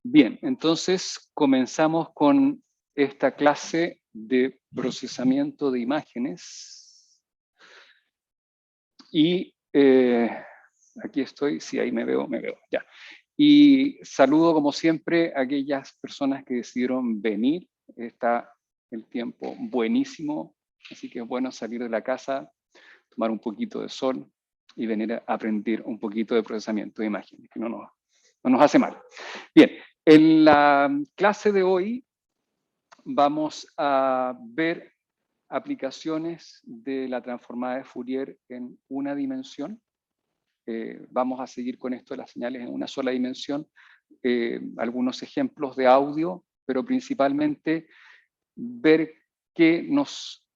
Bien, entonces comenzamos con esta clase de procesamiento de imágenes. Y aquí estoy, sí, ahí me veo, ya. Y saludo como siempre a aquellas personas que decidieron venir. Está el tiempo buenísimo, así que es bueno salir de la casa, tomar un poquito de sol y venir a aprender un poquito de procesamiento de imágenes, que no nos hace mal. Bien, en la clase de hoy vamos a ver aplicaciones de la transformada de Fourier en una dimensión. Vamos a seguir con esto de las señales en una sola dimensión. Algunos ejemplos de audio, pero principalmente ver qué nos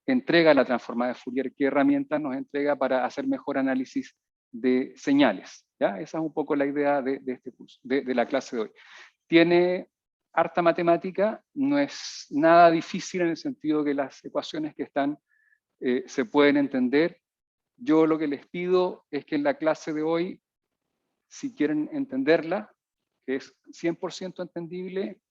entrega la transformada de Fourier, qué herramientas nos entrega para hacer mejor análisis de señales. ¿Ya? Esa es un poco la idea de este curso, de la clase de hoy. Tiene harta matemática, no es nada difícil en el sentido que las ecuaciones que están se pueden entender. Yo lo que les pido es que en la clase de hoy, si quieren entenderla, que es 100% entendible,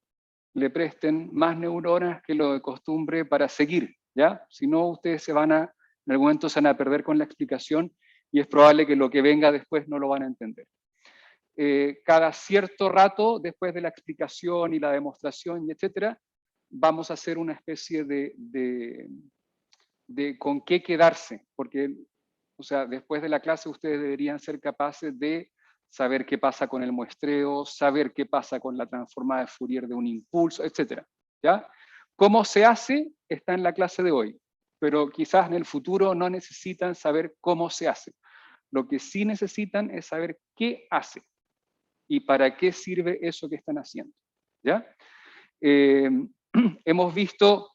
le presten más neuronas que lo de costumbre para seguir, ¿ya? Si no, ustedes en algún momento se van a perder con la explicación y es probable que lo que venga después no lo van a entender. Cada cierto rato, después de la explicación y la demostración, y etcétera, vamos a hacer una especie de con qué quedarse, porque, o sea, después de la clase ustedes deberían ser capaces de saber qué pasa con el muestreo, saber qué pasa con la transformada de Fourier de un impulso, etcétera, ¿ya? ¿Cómo se hace? Está en la clase de hoy, pero quizás en el futuro no necesitan saber cómo se hace. Lo que sí necesitan es saber qué hace y para qué sirve eso que están haciendo, ¿ya? Hemos visto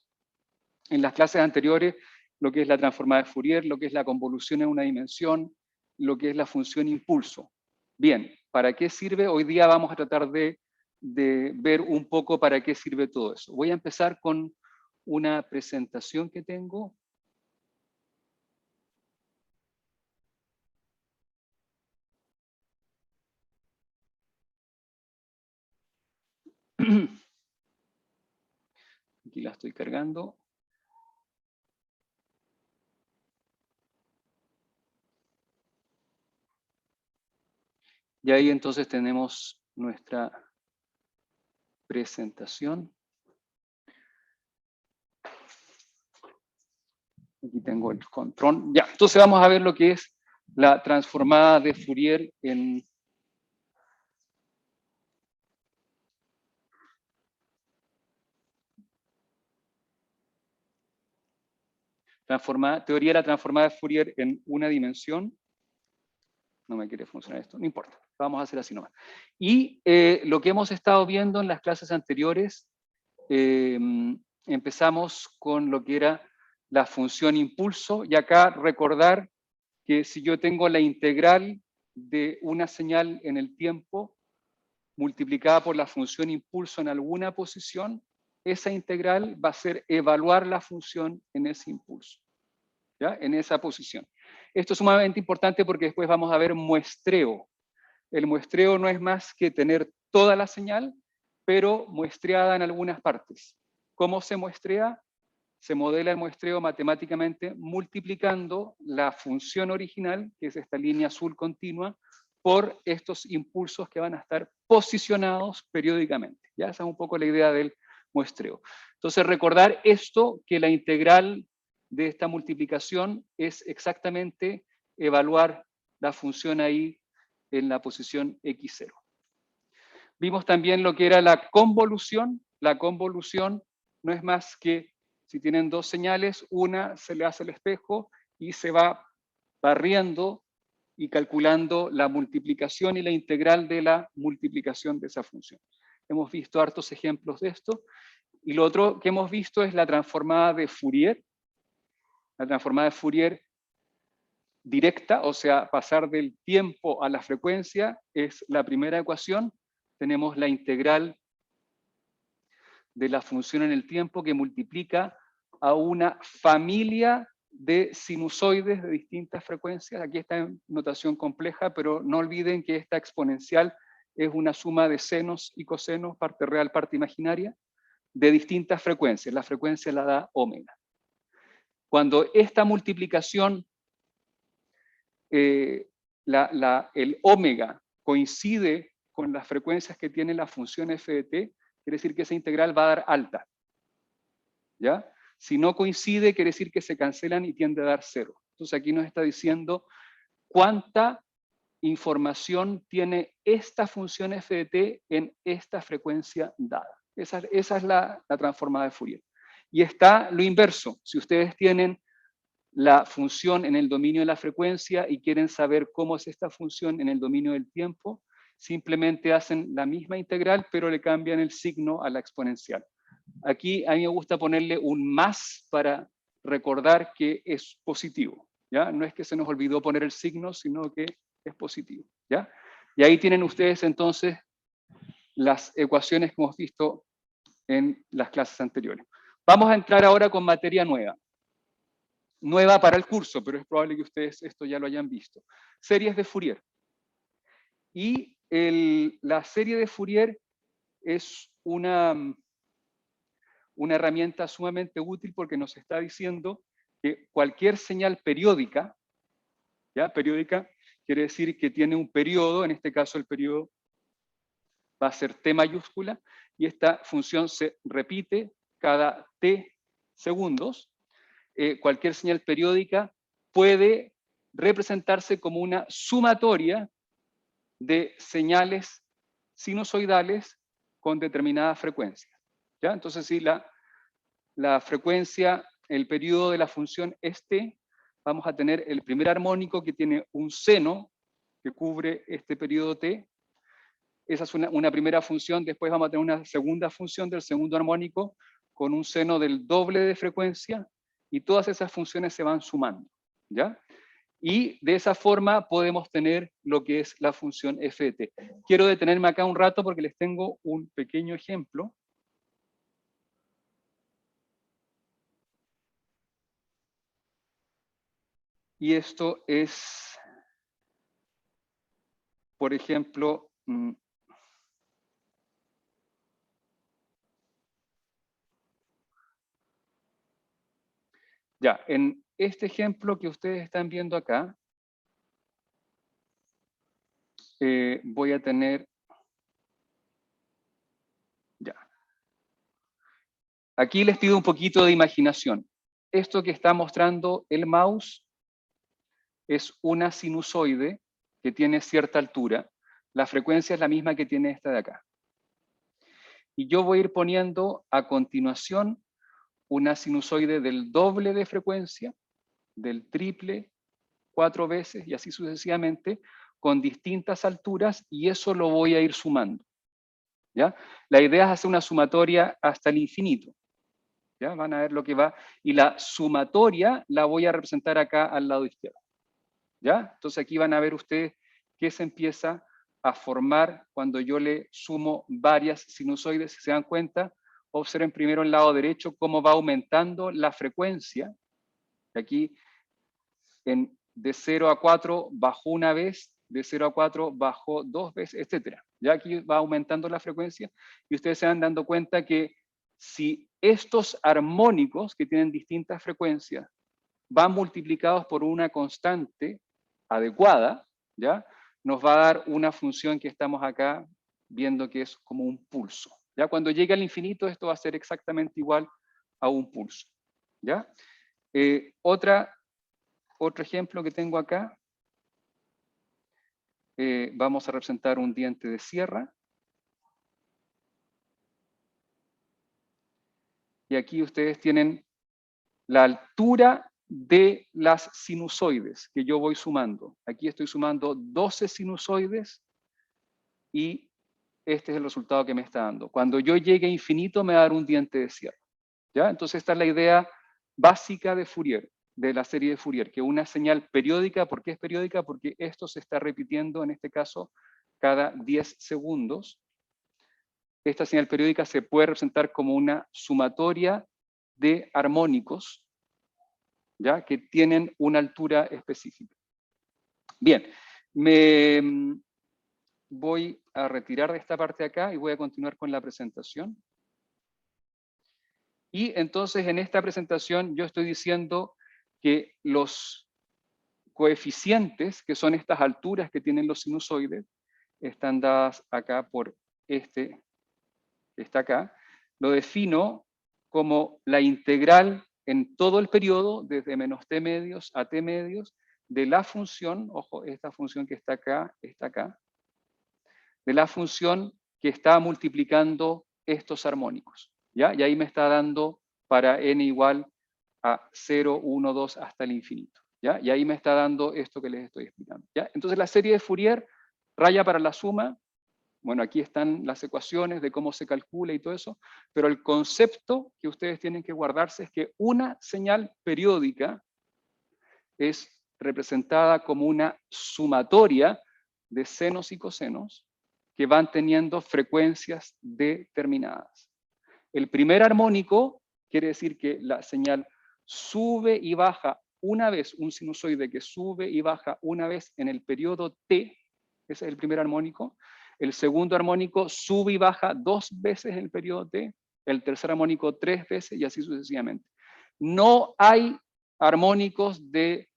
en las clases anteriores lo que es la transformada de Fourier, lo que es la convolución en una dimensión, lo que es la función impulso. Bien, ¿para qué sirve? Hoy día vamos a tratar de ver un poco para qué sirve todo eso. Voy a empezar con una presentación que tengo. Aquí la estoy cargando. Y ahí entonces tenemos nuestra presentación. Aquí tengo el control. Ya, entonces vamos a ver lo que es la transformada de Fourier en teoría de la transformada de Fourier en una dimensión. No me quiere funcionar esto, no importa, vamos a hacer así nomás. Y lo que hemos estado viendo en las clases anteriores, empezamos con lo que era la función impulso, y acá recordar que si yo tengo la integral de una señal en el tiempo multiplicada por la función impulso en alguna posición, esa integral va a ser evaluar la función en ese impulso, ¿ya? En esa posición. Esto es sumamente importante porque después vamos a ver muestreo. El muestreo no es más que tener toda la señal, pero muestreada en algunas partes. ¿Cómo se muestrea? Se modela el muestreo matemáticamente multiplicando la función original, que es esta línea azul continua, por estos impulsos que van a estar posicionados periódicamente. Ya esa es un poco la idea del muestreo. Entonces, recordar esto, que la integral de esta multiplicación es exactamente evaluar la función ahí en la posición x0. Vimos también lo que era la convolución. La convolución no es más que, si tienen dos señales, una se le hace el espejo y se va barriendo y calculando la multiplicación y la integral de la multiplicación de esa función. Hemos visto hartos ejemplos de esto. Y lo otro que hemos visto es la transformada de Fourier. La transformada de Fourier directa, o sea, pasar del tiempo a la frecuencia, es la primera ecuación. Tenemos la integral de la función en el tiempo que multiplica a una familia de sinusoides de distintas frecuencias. Aquí está en notación compleja, pero no olviden que esta exponencial es una suma de senos y cosenos, parte real, parte imaginaria, de distintas frecuencias. La frecuencia la da omega. Cuando esta multiplicación, el omega coincide con las frecuencias que tiene la función f de t, quiere decir que esa integral va a dar alta. ¿Ya? Si no coincide, quiere decir que se cancelan y tiende a dar cero. Entonces aquí nos está diciendo cuánta información tiene esta función f de t en esta frecuencia dada. Esa es la transformada de Fourier. Y está lo inverso. Si ustedes tienen la función en el dominio de la frecuencia y quieren saber cómo es esta función en el dominio del tiempo, simplemente hacen la misma integral, pero le cambian el signo a la exponencial. Aquí a mí me gusta ponerle un más para recordar que es positivo. ¿Ya? No es que se nos olvidó poner el signo, sino que es positivo. ¿Ya? Y ahí tienen ustedes entonces las ecuaciones que hemos visto en las clases anteriores. Vamos a entrar ahora con materia nueva. Nueva para el curso, pero es probable que ustedes esto ya lo hayan visto. Series de Fourier. Y la serie de Fourier es una herramienta sumamente útil porque nos está diciendo que cualquier señal periódica, ¿ya? Periódica quiere decir que tiene un periodo, en este caso el periodo va a ser t mayúscula, y esta función se repite cada t segundos. Cualquier señal periódica puede representarse como una sumatoria de señales sinusoidales con determinada frecuencia. ¿Ya? Entonces, si la frecuencia, el periodo de la función es t, vamos a tener el primer armónico que tiene un seno que cubre este periodo t. Esa es una primera función. Después vamos a tener una segunda función del segundo armónico con un seno del doble de frecuencia, y todas esas funciones se van sumando. ¿Ya? Y de esa forma podemos tener lo que es la función f de t. Quiero detenerme acá un rato porque les tengo un pequeño ejemplo. Y esto es, por ejemplo, ya, en este ejemplo que ustedes están viendo acá, voy a tener, ya. Aquí les pido un poquito de imaginación. Esto que está mostrando el mouse es una sinusoide que tiene cierta altura. La frecuencia es la misma que tiene esta de acá. Y yo voy a ir poniendo a continuación una sinusoide del doble de frecuencia, del triple, 4 veces y así sucesivamente, con distintas alturas, y eso lo voy a ir sumando. ¿Ya? La idea es hacer una sumatoria hasta el infinito. ¿Ya? Van a ver lo que va. Y la sumatoria la voy a representar acá al lado izquierdo. ¿Ya? Entonces aquí van a ver ustedes que se empieza a formar cuando yo le sumo varias sinusoides. Si se dan cuenta, observen primero el lado derecho cómo va aumentando la frecuencia. Aquí de 0 a 4 bajó una vez, de 0 a 4 bajó 2 veces, etc. Ya aquí va aumentando la frecuencia y ustedes se van dando cuenta que si estos armónicos que tienen distintas frecuencias van multiplicados por una constante adecuada, ¿ya? Nos va a dar una función que estamos acá viendo que es como un pulso. ¿Ya? Cuando llegue al infinito esto va a ser exactamente igual a un pulso. ¿Ya? Otro ejemplo que tengo acá, vamos a representar un diente de sierra. Y aquí ustedes tienen la altura de las sinusoides que yo voy sumando. Aquí estoy sumando 12 sinusoides y este es el resultado que me está dando. Cuando yo llegue a infinito me va a dar un diente de sierra. ¿Ya? Entonces esta es la idea básica de Fourier, de la serie de Fourier, que una señal periódica, ¿por qué es periódica? Porque esto se está repitiendo, en este caso, cada 10 segundos. Esta señal periódica se puede representar como una sumatoria de armónicos, ¿ya? Que tienen una altura específica. Bien, me voy a retirar de esta parte de acá y voy a continuar con la presentación. Y entonces en esta presentación yo estoy diciendo que los coeficientes, que son estas alturas que tienen los sinusoides, están dadas acá por este que está acá, lo defino como la integral en todo el periodo, desde menos t medios a t medios, de la función, ojo, esta función que está acá, de la función que está multiplicando estos armónicos, ¿ya? Y ahí me está dando para n igual a 0, 1, 2 hasta el infinito, ¿ya? Y ahí me está dando esto que les estoy explicando, ¿ya? Entonces la serie de Fourier raya para la suma. Bueno, aquí están las ecuaciones de cómo se calcula y todo eso, pero el concepto que ustedes tienen que guardarse es que una señal periódica es representada como una sumatoria de senos y cosenos que van teniendo frecuencias determinadas. El primer armónico quiere decir que la señal sube y baja una vez, un sinusoide que sube y baja una vez en el periodo t, ese es el primer armónico. El segundo armónico sube y baja 2 veces en el periodo t, el tercer armónico 3 veces y así sucesivamente. No hay armónicos de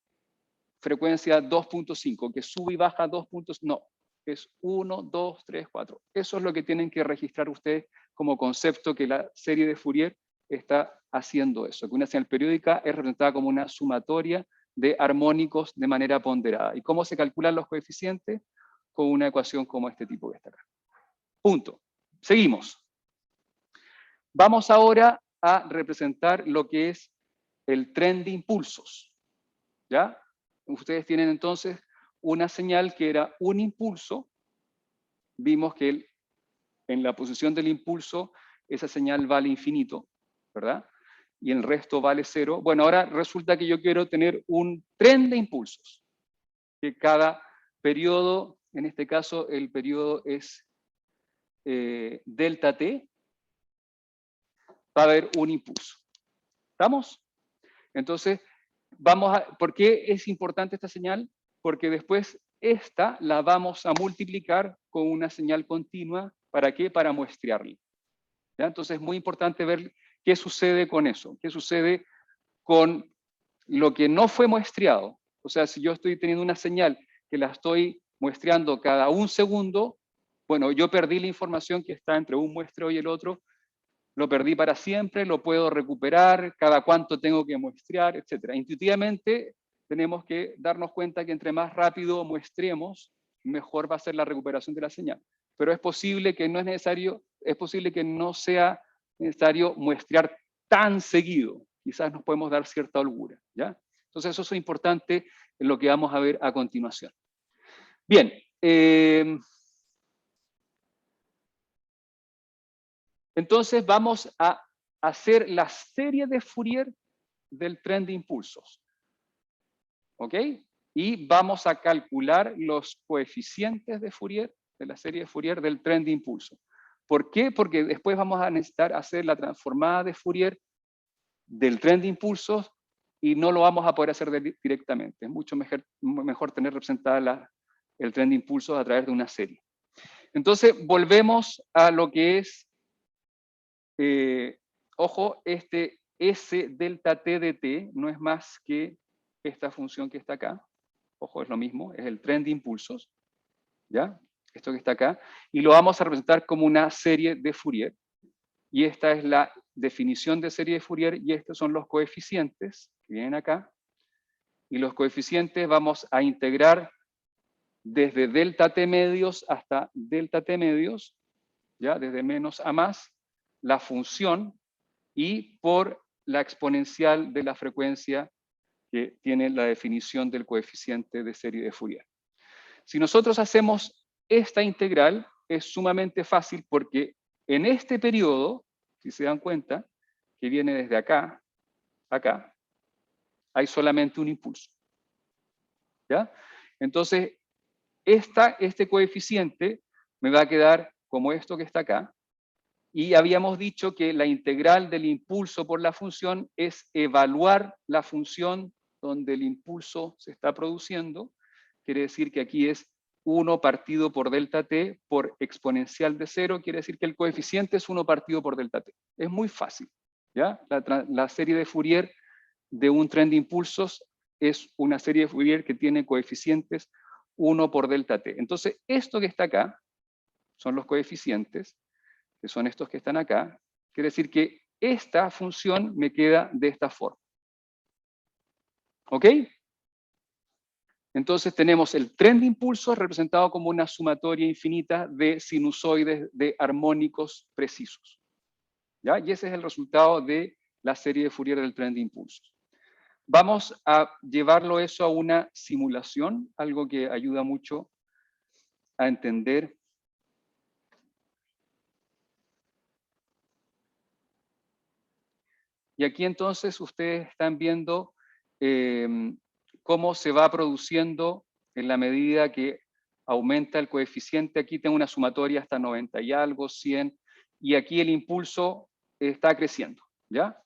frecuencia 2.5, que sube y baja 2 puntos, no, es 1, 2, 3, 4. Eso es lo que tienen que registrar ustedes como concepto, que la serie de Fourier está haciendo eso, que una señal periódica es representada como una sumatoria de armónicos de manera ponderada. ¿Y cómo se calculan los coeficientes? Con una ecuación como este tipo que está acá. Punto. Seguimos. Vamos ahora a representar lo que es el tren de impulsos, ¿ya? Ustedes tienen entonces una señal que era un impulso. Vimos que en la posición del impulso esa señal vale infinito, ¿verdad? Y el resto vale 0. Bueno, ahora resulta que yo quiero tener un tren de impulsos, que cada periodo, en este caso el periodo es delta t, va a haber un impulso. ¿Estamos? Entonces, ¿por qué es importante esta señal? Porque después esta la vamos a multiplicar con una señal continua. ¿Para qué? Para muestrearla. ¿Ya? Entonces es muy importante ver qué sucede con eso, qué sucede con lo que no fue muestreado. O sea, si yo estoy teniendo una señal que la estoy muestreando cada un segundo, bueno, yo perdí la información que está entre un muestreo y el otro, lo perdí para siempre, lo puedo recuperar, cada cuánto tengo que muestrear, etc. Intuitivamente tenemos que darnos cuenta que entre más rápido muestremos, mejor va a ser la recuperación de la señal. Pero es posible que no es necesario, es posible que no sea necesario muestrear tan seguido. Quizás nos podemos dar cierta holgura, ¿ya? Entonces eso es importante en lo que vamos a ver a continuación. Bien, entonces vamos a hacer la serie de Fourier del tren de impulsos. ¿Ok? Y vamos a calcular los coeficientes de Fourier, de la serie de Fourier del tren de impulso. ¿Por qué? Porque después vamos a necesitar hacer la transformada de Fourier del tren de impulsos y no lo vamos a poder hacer directamente. Es mucho mejor tener representada el tren de impulsos a través de una serie. Entonces, volvemos a lo que es, ojo, este S delta T de T no es más que esta función que está acá. Ojo, es lo mismo, es el tren de impulsos, ¿ya? Esto que está acá. Y lo vamos a representar como una serie de Fourier. Y esta es la definición de serie de Fourier, y estos son los coeficientes que vienen acá. Y los coeficientes vamos a integrar desde delta t medios hasta delta t medios, ¿ya? Desde menos a más, la función, y por la exponencial de la frecuencia que tiene la definición del coeficiente de serie de Fourier. Si nosotros hacemos esta integral, es sumamente fácil porque en este periodo, si se dan cuenta, que viene desde acá, acá, hay solamente un impulso. ¿Ya? Entonces, este coeficiente me va a quedar como esto que está acá, y habíamos dicho que la integral del impulso por la función es evaluar la función donde el impulso se está produciendo. Quiere decir que aquí es 1 partido por delta t por exponencial de 0, quiere decir que el coeficiente es 1 partido por delta t. Es muy fácil, ¿ya? La serie de Fourier de un tren de impulsos es una serie de Fourier que tiene coeficientes 1 por delta t. Entonces, esto que está acá son los coeficientes, que son estos que están acá. Quiere decir que esta función me queda de esta forma. ¿Ok? Entonces tenemos el tren de impulsos representado como una sumatoria infinita de sinusoides de armónicos precisos. ¿Ya? Y ese es el resultado de la serie de Fourier del tren de impulsos. Vamos a llevarlo eso a una simulación, algo que ayuda mucho a entender. Y aquí entonces ustedes están viendo cómo se va produciendo en la medida que aumenta el coeficiente. Aquí tengo una sumatoria hasta 90 y algo, 100, y aquí el impulso está creciendo, ¿ya?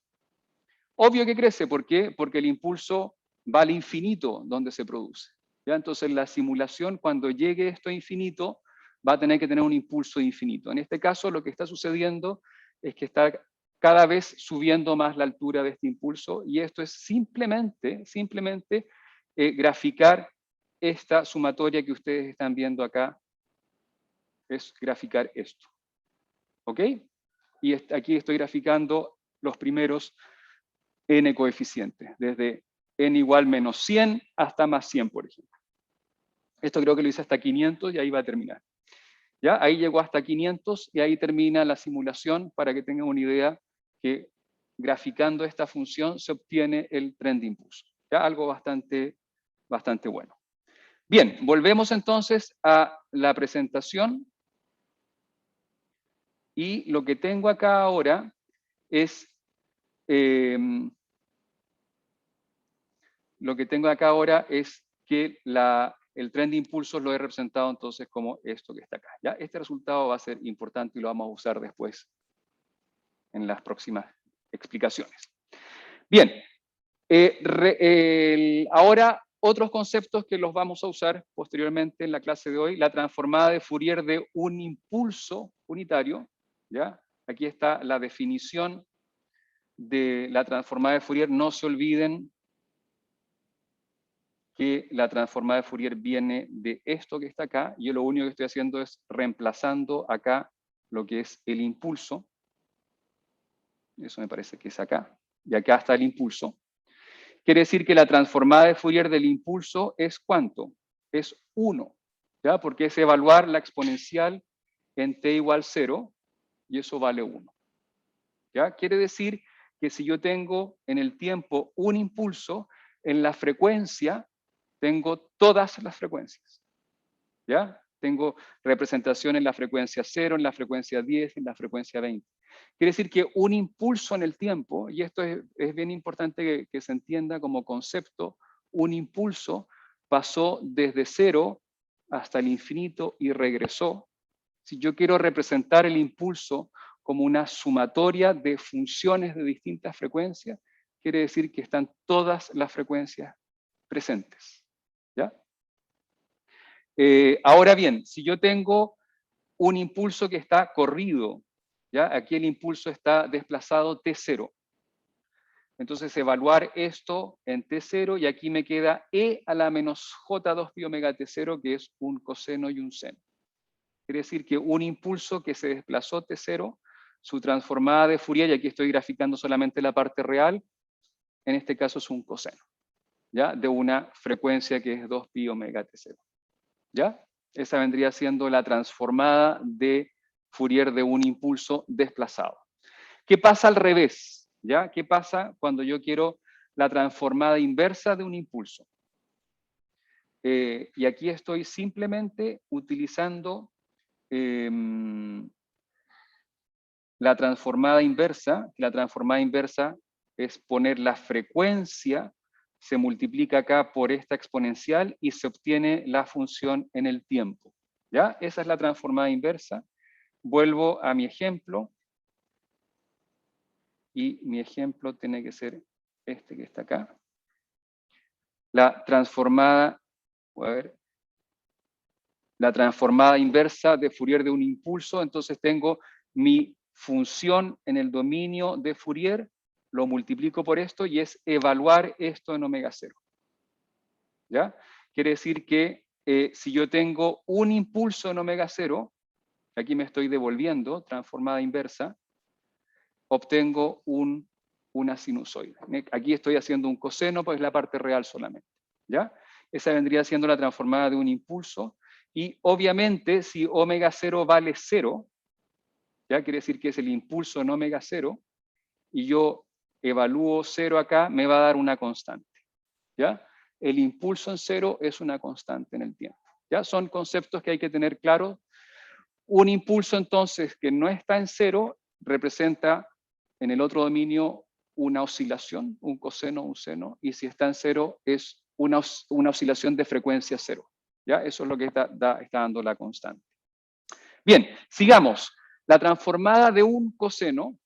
Obvio que crece, ¿por qué? Porque el impulso va al infinito donde se produce, ¿ya? Entonces la simulación, cuando llegue esto a infinito, va a tener que tener un impulso infinito. En este caso, lo que está sucediendo es que está cada vez subiendo más la altura de este impulso, y esto es simplemente graficar esta sumatoria que ustedes están viendo acá, es graficar esto. ¿Ok? Y aquí estoy graficando los primeros n coeficientes, desde n igual menos 100 hasta más 100, por ejemplo. Esto creo que lo hice hasta 500 y ahí va a terminar. ¿Ya? Ahí llegó hasta 500 y ahí termina la simulación para que tengan una idea que graficando esta función se obtiene el tren de impulso. ¿Ya? Algo bastante bueno. Bien, volvemos entonces a la presentación. Y lo que tengo acá ahora es que el tren de impulsos lo he representado entonces como esto que está acá. ¿Ya? Este resultado va a ser importante y lo vamos a usar después en las próximas explicaciones. Bien, ahora otros conceptos que los vamos a usar posteriormente en la clase de hoy, la transformada de Fourier de un impulso unitario, ¿ya? Aquí está la definición de la transformada de Fourier. No se olviden que la transformada de Fourier viene de esto que está acá. Yo lo único que estoy haciendo es reemplazando acá lo que es el impulso. Eso me parece que es acá. Y acá está el impulso. Quiere decir que la transformada de Fourier del impulso es ¿cuánto? Es 1, ¿ya? Porque es evaluar la exponencial en t igual 0 y eso vale 1. ¿Ya? Quiere decir que si yo tengo en el tiempo un impulso, en la frecuencia tengo todas las frecuencias. ¿Ya? Tengo representación en la frecuencia 0, en la frecuencia 10, en la frecuencia 20. Quiere decir que un impulso en el tiempo, y esto es bien importante que se entienda como concepto, un impulso pasó desde 0 hasta el infinito y regresó. Si yo quiero representar el impulso como una sumatoria de funciones de distintas frecuencias, quiere decir que están todas las frecuencias presentes. ¿Ya? Ahora bien, si yo tengo un impulso que está corrido, ¿ya? Aquí el impulso está desplazado T0. Entonces, evaluar esto en T0 y aquí me queda E a la menos J2 pi omega T0, que es un coseno y un seno. Quiere decir que un impulso que se desplazó T0, su transformada de Fourier, y aquí estoy graficando solamente la parte real, en este caso es un coseno, ¿ya? De una frecuencia que es 2 pi omega T0. ¿Ya? Esa vendría siendo la transformada de Fourier de un impulso desplazado. ¿Qué pasa al revés? ¿Ya? ¿Qué pasa cuando yo quiero la transformada inversa de un impulso? Y aquí estoy simplemente utilizando la transformada inversa. La transformada inversa es poner la frecuencia, se multiplica acá por esta exponencial y se obtiene la función en el tiempo. ¿Ya? Esa es la transformada inversa. Vuelvo a mi ejemplo. Y mi ejemplo tiene que ser este que está acá. La transformada, a ver, la transformada inversa de Fourier de un impulso, entonces tengo mi función en el dominio de Fourier, lo multiplico por esto y es evaluar esto en omega 0. ¿Ya? Quiere decir que si yo tengo un impulso en omega 0, aquí me estoy devolviendo, transformada inversa, obtengo una sinusoide. Aquí estoy haciendo un coseno, pues la parte real solamente. ¿Ya? Esa vendría siendo la transformada de un impulso. Y obviamente, si omega 0 vale 0, ¿ya? Quiere decir que es el impulso en omega 0, y yo evalúo 0 acá, me va a dar una constante. ¿Ya? El impulso en 0 es una constante en el tiempo. ¿Ya? Son conceptos que hay que tener claros. Un impulso, entonces, que no está en 0, representa en el otro dominio una oscilación, un coseno, un seno, y si está en 0 es una oscilación de frecuencia 0. ¿Ya? Eso es lo que está dando la constante. Bien, sigamos. La transformada de un coseno,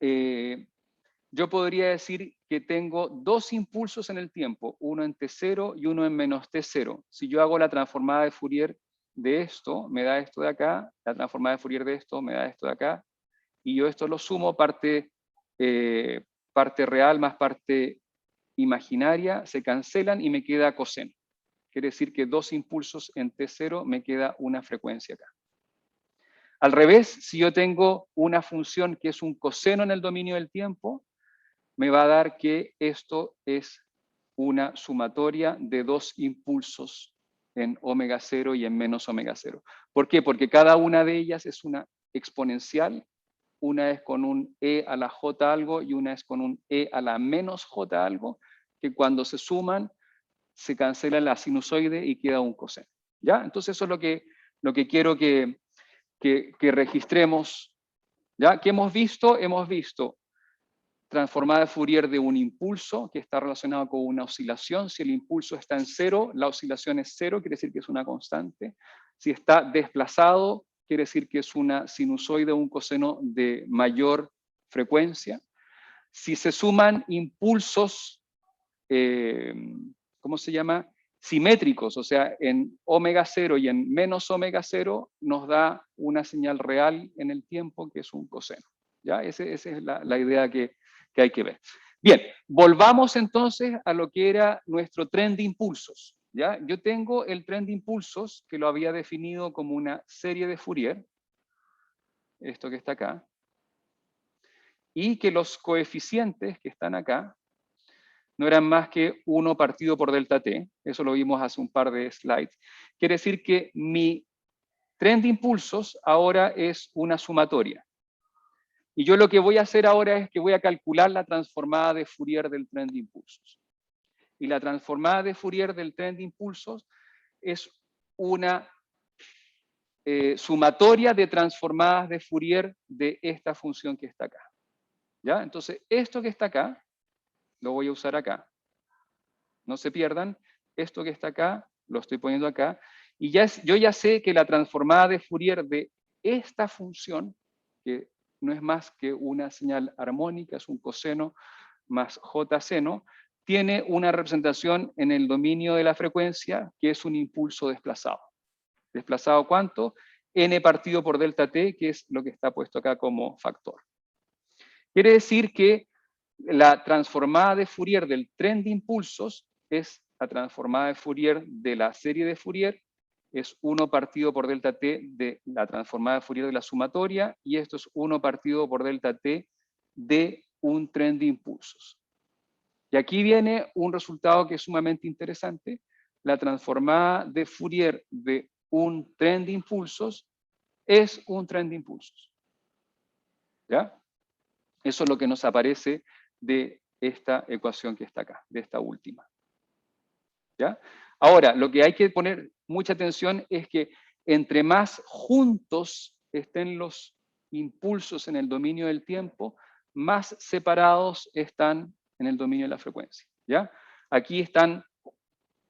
yo podría decir que tengo dos impulsos en el tiempo, uno en T0 y uno en menos T0. Si yo hago la transformada de Fourier de esto, me da esto de acá, la transformada de Fourier de esto me da esto de acá, y yo esto lo sumo, parte real más parte imaginaria, se cancelan y me queda coseno. Quiere decir que dos impulsos en T0 me queda una frecuencia acá. Al revés, si yo tengo una función que es un coseno en el dominio del tiempo, me va a dar que esto es una sumatoria de dos impulsos en omega 0 y en menos omega 0. ¿Por qué? Porque cada una de ellas es una exponencial, una es con un e a la j algo y una es con un e a la menos j algo, que cuando se suman se cancela la sinusoide y queda un coseno. ¿Ya? Entonces eso es lo que quiero que registremos. ¿Ya? ¿Qué hemos visto? Hemos visto transformada de Fourier de un impulso que está relacionado con una oscilación. Si el impulso está en 0, la oscilación es 0, quiere decir que es una constante. Si está desplazado, quiere decir que es una sinusoide o un coseno de mayor frecuencia. Si se suman impulsos, ¿cómo se llama? Simétricos, o sea, en omega 0 y en menos omega 0, nos da una señal real en el tiempo que es un coseno. ¿Ya? Esa es la idea que hay que ver. Bien, volvamos entonces a lo que era nuestro tren de impulsos. ¿Ya? Yo tengo el tren de impulsos que lo había definido como una serie de Fourier, esto que está acá, y que los coeficientes que están acá no eran más que 1 partido por delta t, eso lo vimos hace un par de slides. Quiere decir que mi tren de impulsos ahora es una sumatoria. Y yo lo que voy a hacer ahora es que voy a calcular la transformada de Fourier del tren de impulsos. Y la transformada de Fourier del tren de impulsos es una sumatoria de transformadas de Fourier de esta función que está acá. ¿Ya? Entonces, esto que está acá, lo voy a usar acá. No se pierdan, esto que está acá, lo estoy poniendo acá. Y yo ya sé que la transformada de Fourier de esta función, que no es más que una señal armónica, es un coseno más j seno, tiene una representación en el dominio de la frecuencia, que es un impulso desplazado. ¿Desplazado cuánto? N partido por delta t, que es lo que está puesto acá como factor. Quiere decir que la transformada de Fourier del tren de impulsos es la transformada de Fourier de la serie de Fourier, es 1 partido por delta t de la transformada de Fourier de la sumatoria, y esto es 1 partido por delta t de un tren de impulsos. Y aquí viene un resultado que es sumamente interesante. La transformada de Fourier de un tren de impulsos es un tren de impulsos. ¿Ya? Eso es lo que nos aparece de esta ecuación que está acá, de esta última. ¿Ya? Ahora, lo que hay que poner mucha atención es que entre más juntos estén los impulsos en el dominio del tiempo, más separados están en el dominio de la frecuencia. ¿Ya? Aquí están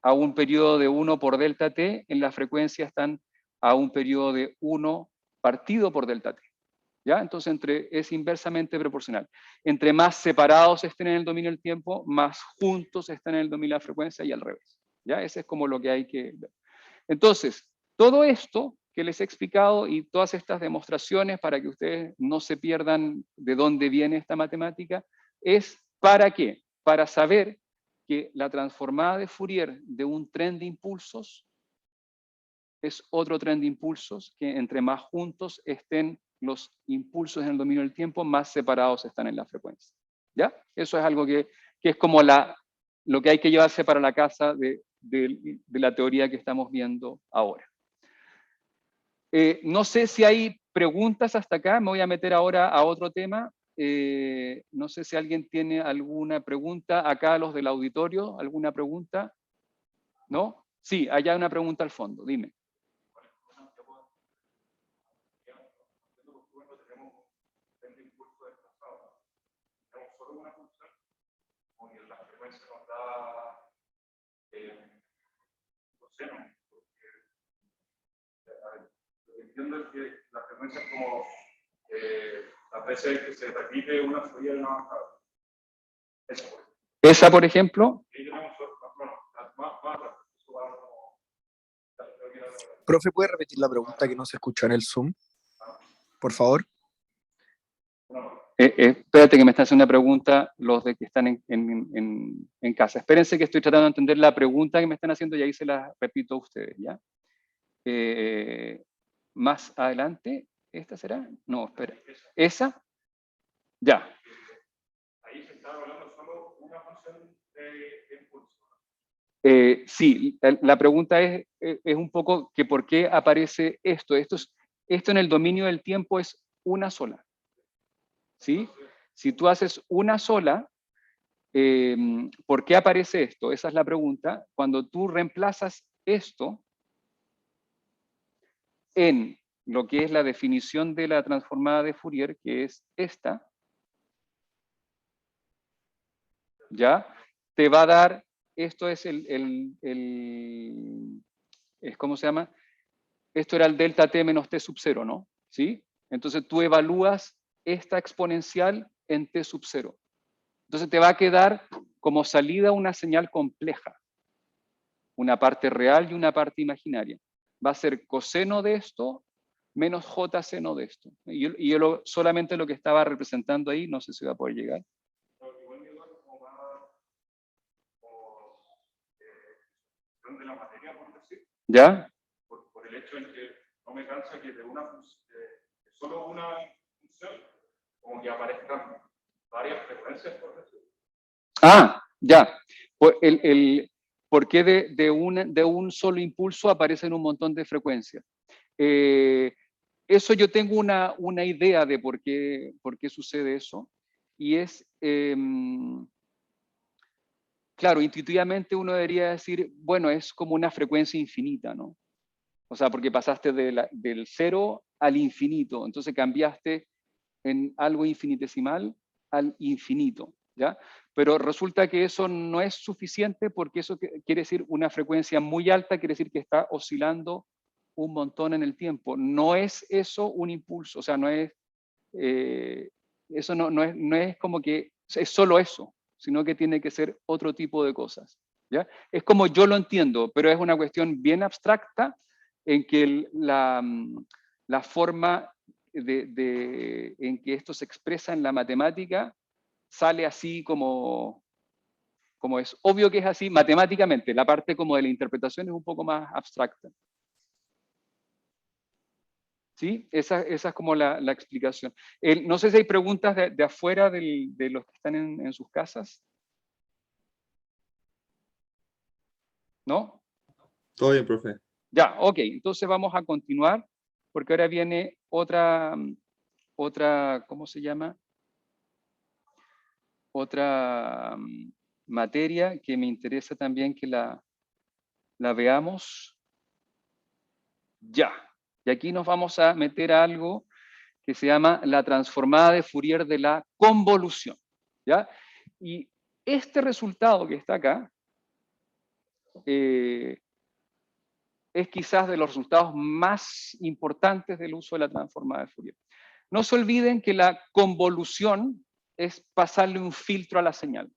a un periodo de 1 por delta t, en la frecuencia están a un periodo de 1 partido por delta t. ¿Ya? Entonces es inversamente proporcional. Entre más separados estén en el dominio del tiempo, más juntos están en el dominio de la frecuencia y al revés. ¿Ya? Ese es como lo que hay que ver. Entonces, todo esto que les he explicado y todas estas demostraciones para que ustedes no se pierdan de dónde viene esta matemática, es ¿para qué? Para saber que la transformada de Fourier de un tren de impulsos es otro tren de impulsos que entre más juntos estén los impulsos en el dominio del tiempo, más separados están en la frecuencia. ¿Ya? Eso es algo que es como lo que hay que llevarse para la casa de la teoría que estamos viendo ahora. No sé si hay preguntas hasta acá, me voy a meter ahora a otro tema. No sé si alguien tiene alguna pregunta. Acá los del auditorio, ¿alguna pregunta? ¿No? Sí, allá hay una pregunta al fondo, dime. Entiendo es que la frecuencia es como las veces que se repite una subida y una bajada. Esa, por ejemplo. Profe, ¿puede repetir la pregunta que no se escuchó en el Zoom? Por favor. Espérate que me están haciendo una pregunta los de que están en casa. Espérense que estoy tratando de entender la pregunta que me están haciendo y ahí se la repito a ustedes, ¿ya? Más adelante, ¿esta será? No, espera. ¿Esa? Ya. Ahí se está hablando solo una función de impulso. Sí, la pregunta es un poco que por qué aparece esto. Esto en el dominio del tiempo es una sola. ¿Sí? Si tú haces una sola, ¿por qué aparece esto? Esa es la pregunta. Cuando tú reemplazas esto en lo que es la definición de la transformada de Fourier, que es esta, ¿ya? Te va a dar, esto es ¿cómo se llama? Esto era el delta t menos t sub 0, ¿no? ¿Sí? Entonces tú evalúas esta exponencial en t sub 0. Entonces te va a quedar como salida una señal compleja. Una parte real y una parte imaginaria. Va a ser coseno de esto menos j seno de esto. Y yo solamente lo que estaba representando ahí, no sé si va a poder llegar. De la materia, por decir. ¿Ya? Por el hecho en que no me cansa que de solo una función, como que aparezcan varias frecuencias, por decir. Ah, ya. Pues ¿por qué de un solo impulso aparecen un montón de frecuencias? Eso yo tengo una idea de por qué sucede eso. Y es, claro, intuitivamente uno debería decir, bueno, es como una frecuencia infinita, ¿no? O sea, porque pasaste del 0 al infinito, entonces cambiaste en algo infinitesimal al infinito, ¿ya? Pero resulta que eso no es suficiente porque eso quiere decir una frecuencia muy alta, quiere decir que está oscilando un montón en el tiempo. No es eso un impulso, o sea, no es, eso no es como que es solo eso, sino que tiene que ser otro tipo de cosas, ¿ya? Es como yo lo entiendo, pero es una cuestión bien abstracta en que la forma en que esto se expresa en la matemática sale así como es obvio que es así matemáticamente. La parte como de la interpretación es un poco más abstracta. ¿Sí? Esa es como la explicación. No sé si hay preguntas de afuera de los que están en sus casas. ¿No? Todo bien, profe. Ya, ok. Entonces vamos a continuar porque ahora viene otra, ¿cómo se llama? Otra materia que me interesa también que la veamos. Ya. Y aquí nos vamos a meter a algo que se llama la transformada de Fourier de la convolución. ¿Ya? Y este resultado que está acá es quizás de los resultados más importantes del uso de la transformada de Fourier. No se olviden que la convolución es pasarle un filtro a la señal.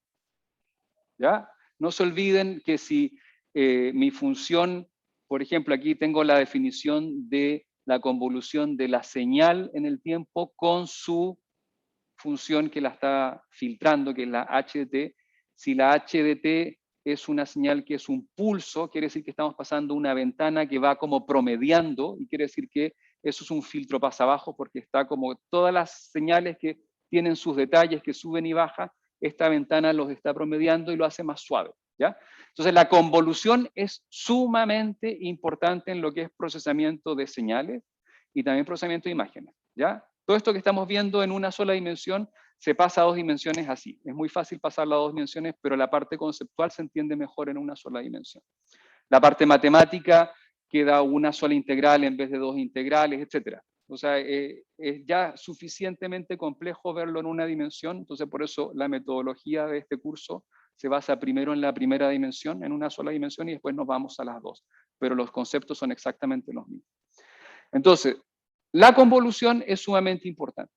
¿Ya? No se olviden que si mi función por ejemplo, aquí tengo la definición de la convolución de la señal en el tiempo con su función que la está filtrando, que es la h de t. Si la h de t es una señal que es un pulso, quiere decir que estamos pasando una ventana que va como promediando, y quiere decir que eso es un filtro pasa abajo, porque está como todas las señales que tienen sus detalles, que suben y bajan, esta ventana los está promediando y lo hace más suave, ¿ya? Entonces la convolución es sumamente importante en lo que es procesamiento de señales y también procesamiento de imágenes, ¿ya? Todo esto que estamos viendo en una sola dimensión se pasa a dos dimensiones así. Es muy fácil pasarlo a dos dimensiones, pero la parte conceptual se entiende mejor en una sola dimensión. La parte matemática queda una sola integral en vez de dos integrales, etc. O sea, es ya suficientemente complejo verlo en una dimensión, entonces por eso la metodología de este curso se basa primero en la primera dimensión, en una sola dimensión, y después nos vamos a las dos. Pero los conceptos son exactamente los mismos. Entonces, la convolución es sumamente importante,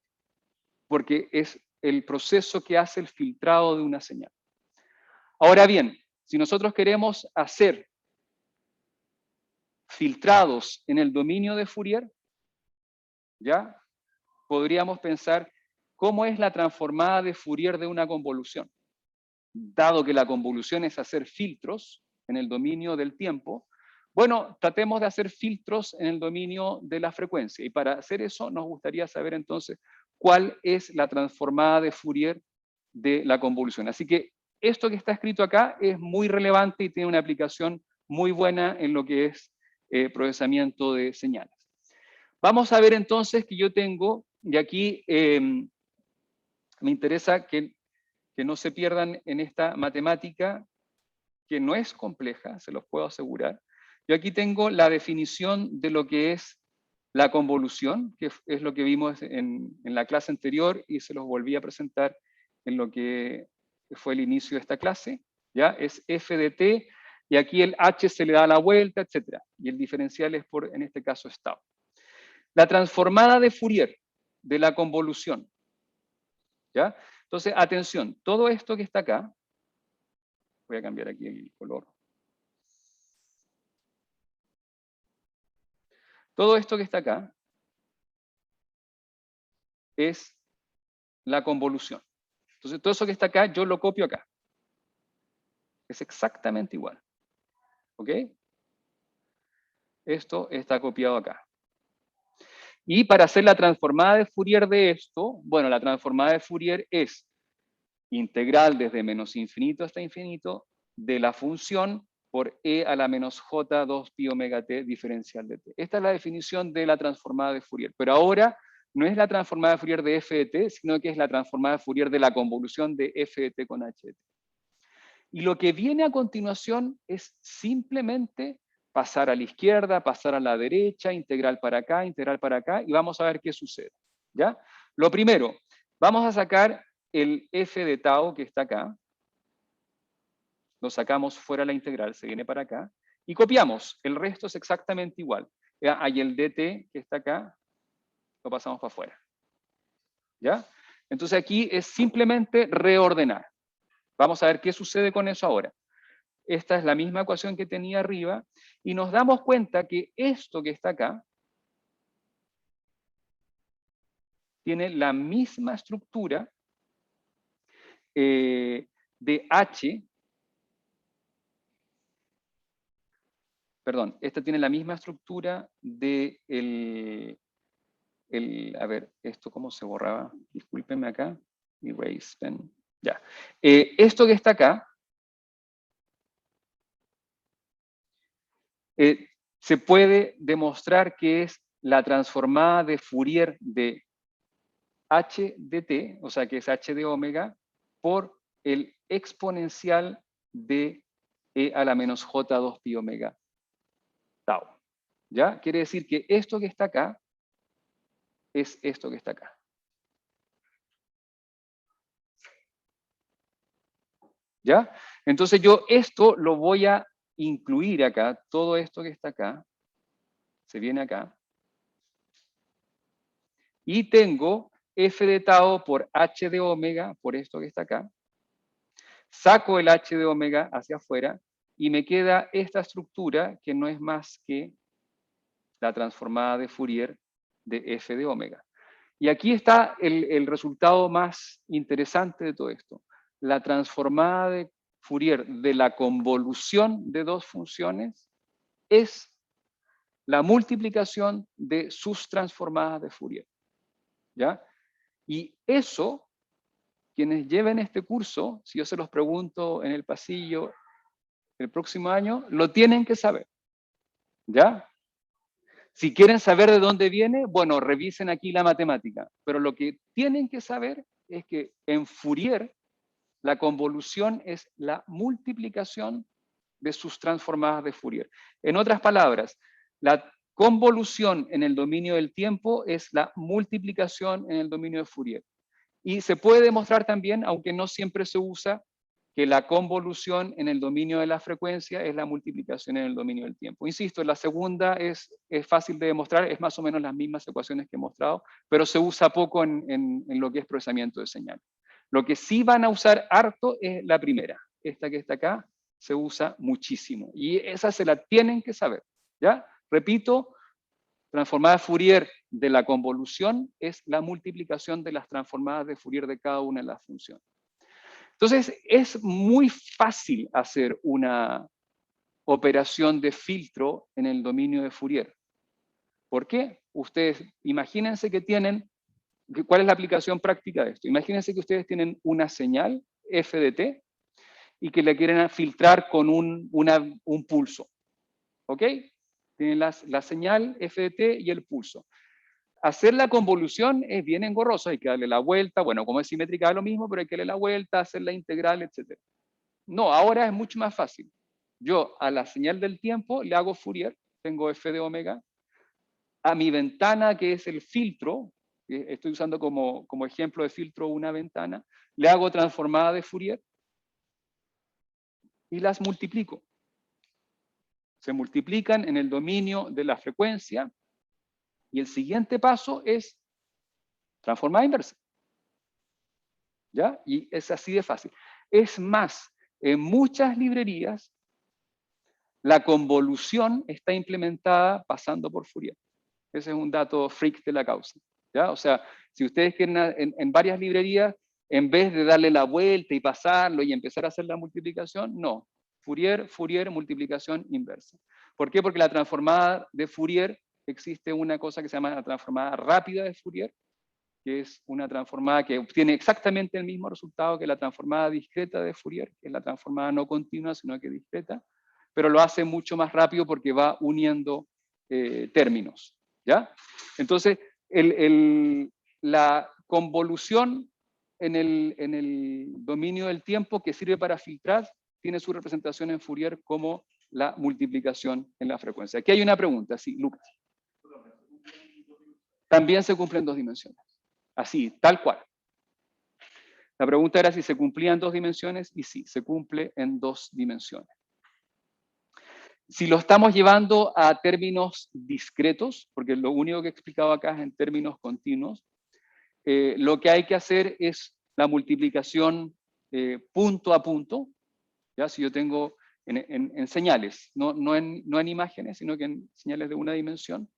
porque es el proceso que hace el filtrado de una señal. Ahora bien, si nosotros queremos hacer filtrados en el dominio de Fourier, ¿ya? Podríamos pensar cómo es la transformada de Fourier de una convolución. Dado que la convolución es hacer filtros en el dominio del tiempo, bueno, tratemos de hacer filtros en el dominio de la frecuencia. Y para hacer eso nos gustaría saber entonces cuál es la transformada de Fourier de la convolución. Así que esto que está escrito acá es muy relevante y tiene una aplicación muy buena en lo que es procesamiento de señales. Vamos a ver entonces que yo tengo, y aquí me interesa que no se pierdan en esta matemática, que no es compleja, se los puedo asegurar. Yo aquí tengo la definición de lo que es la convolución, que es lo que vimos en la clase anterior y se los volví a presentar en lo que fue el inicio de esta clase. ¿Ya? Es f de t, y aquí el h se le da la vuelta, etc. Y el diferencial es por, en este caso, es tau. La transformada de Fourier de la convolución. ¿Ya? Entonces, atención, todo esto que está acá, voy a cambiar aquí el color. Todo esto que está acá es la convolución. Entonces, todo eso que está acá, yo lo copio acá. Es exactamente igual. ¿Ok? Esto está copiado acá. Y para hacer la transformada de Fourier de esto, bueno, la transformada de Fourier es integral desde menos infinito hasta infinito de la función por e a la menos j 2 pi omega t diferencial de t. Esta es la definición de la transformada de Fourier. Pero ahora no es la transformada de Fourier de f de t, sino que es la transformada de Fourier de la convolución de f de t con h de t. Y lo que viene a continuación es simplemente pasar a la izquierda, pasar a la derecha, integral para acá, y vamos a ver qué sucede. ¿Ya? Lo primero, vamos a sacar el f de tau que está acá, lo sacamos fuera de la integral, se viene para acá, y copiamos, el resto es exactamente igual. ¿Ya? Hay el dt que está acá, lo pasamos para afuera. ¿Ya? Entonces aquí es simplemente reordenar. Vamos a ver qué sucede con eso ahora. Esta es la misma ecuación que tenía arriba, y nos damos cuenta que esto que está acá tiene la misma estructura de h, perdón, esta tiene la misma estructura de a ver, esto cómo se borraba, discúlpenme acá, erase pen, ya. Esto que está acá, se puede demostrar que es la transformada de Fourier de h de t, o sea que es h de omega, por el exponencial de e a la menos j 2 pi omega tau. ¿Ya? Quiere decir que esto que está acá es esto que está acá. ¿Ya? Entonces yo esto lo voy a incluir acá, todo esto que está acá, se viene acá, y tengo f de tau por h de omega, por esto que está acá, saco el h de omega hacia afuera, y me queda esta estructura que no es más que la transformada de Fourier de f de omega. Y aquí está el resultado más interesante de todo esto. La transformada de Fourier de la convolución de dos funciones es la multiplicación de sus transformadas de Fourier. ¿Ya? Y eso, quienes lleven este curso, si yo se los pregunto en el pasillo el próximo año, lo tienen que saber. ¿Ya? Si quieren saber de dónde viene, bueno, revisen aquí la matemática. Pero lo que tienen que saber es que en Fourier la convolución es la multiplicación de sus transformadas de Fourier. En otras palabras, la convolución en el dominio del tiempo es la multiplicación en el dominio de Fourier. Y se puede demostrar también, aunque no siempre se usa, que la convolución en el dominio de la frecuencia es la multiplicación en el dominio del tiempo. Insisto, la segunda es fácil de demostrar, es más o menos las mismas ecuaciones que he mostrado, pero se usa poco en lo que es procesamiento de señal. Lo que sí van a usar harto es la primera. Esta que está acá se usa muchísimo. Y esa se la tienen que saber. ¿Ya? Repito, transformada de Fourier de la convolución es la multiplicación de las transformadas de Fourier de cada una de las funciones. Entonces, es muy fácil hacer una operación de filtro en el dominio de Fourier. ¿Por qué? Ustedes imagínense que tienen, ¿cuál es la aplicación práctica de esto? Imagínense que ustedes tienen una señal f de t y que la quieren filtrar con un pulso. ¿Ok? Tienen la señal f de t y el pulso. Hacer la convolución es bien engorroso, hay que darle la vuelta, bueno, como es simétrica es lo mismo, pero hay que darle la vuelta, hacer la integral, etc. No, ahora es mucho más fácil. Yo a la señal del tiempo le hago Fourier, tengo f de omega, a mi ventana que es el filtro, que estoy usando como ejemplo de filtro una ventana, le hago transformada de Fourier y las multiplico. Se multiplican en el dominio de la frecuencia y el siguiente paso es transformada inversa. ¿Ya? Y es así de fácil. Es más, en muchas librerías la convolución está implementada pasando por Fourier. Ese es un dato freak de la causa. ¿Ya? O sea, si ustedes quieren en varias librerías, en vez de darle la vuelta y pasarlo y empezar a hacer la multiplicación, no. Fourier, Fourier, multiplicación inversa. ¿Por qué? Porque la transformada de Fourier, existe una cosa que se llama la transformada rápida de Fourier, que es una transformada que obtiene exactamente el mismo resultado que la transformada discreta de Fourier, que es la transformada no continua, sino que discreta, pero lo hace mucho más rápido porque va uniendo términos. ¿Ya? Entonces, la convolución en el dominio del tiempo que sirve para filtrar tiene su representación en Fourier como la multiplicación en la frecuencia. Aquí hay una pregunta, sí, Lucas. También se cumple en dos dimensiones. Así, tal cual. La pregunta era si se cumplía en dos dimensiones y sí, se cumple en dos dimensiones. Si lo estamos llevando a términos discretos, porque lo único que he explicado acá es en términos continuos, lo que hay que hacer es la multiplicación punto a punto, ¿ya? Si yo tengo en señales, no en imágenes, sino que en señales de una dimensión,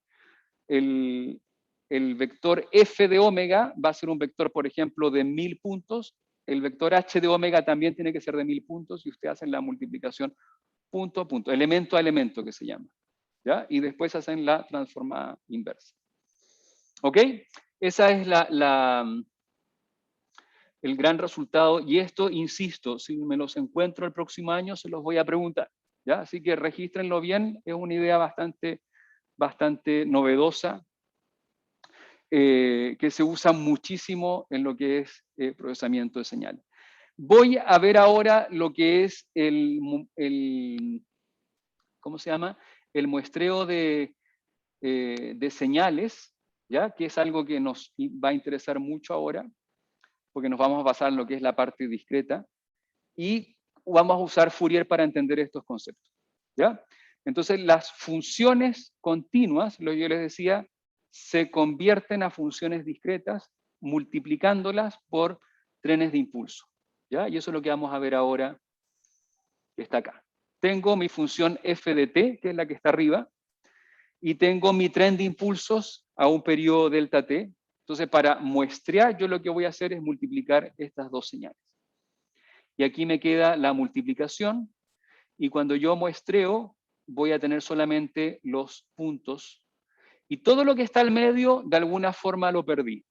el vector f de omega va a ser un vector, por ejemplo, de 1000 puntos. El vector h de omega también tiene que ser de 1000 puntos y ustedes hacen la multiplicación punto a punto, elemento a elemento que se llama. ¿Ya? Y después hacen la transformada inversa. ¿Ok? Esa es el gran resultado. Y esto, insisto, si me los encuentro el próximo año, se los voy a preguntar. ¿Ya? Así que regístrenlo bien. Es una idea bastante novedosa, que se usa muchísimo en lo que es procesamiento de señales. Voy a ver ahora lo que es ¿cómo se llama? El muestreo de señales, ¿ya? Que es algo que nos va a interesar mucho ahora, porque nos vamos a basar en lo que es la parte discreta, y vamos a usar Fourier para entender estos conceptos. ¿Ya? Entonces, las funciones continuas, lo que yo les decía, se convierten a funciones discretas multiplicándolas por trenes de impulso. ¿Ya? Y eso es lo que vamos a ver ahora, que está acá. tengo mi función f de t, que es la que está arriba, y tengo mi tren de impulsos a un periodo delta t. Entonces, para muestrear, yo lo que voy a hacer es multiplicar estas dos señales. Y aquí me queda la multiplicación, y cuando yo muestreo, voy a tener solamente los puntos. Y todo lo que está al medio, de alguna forma lo perdí.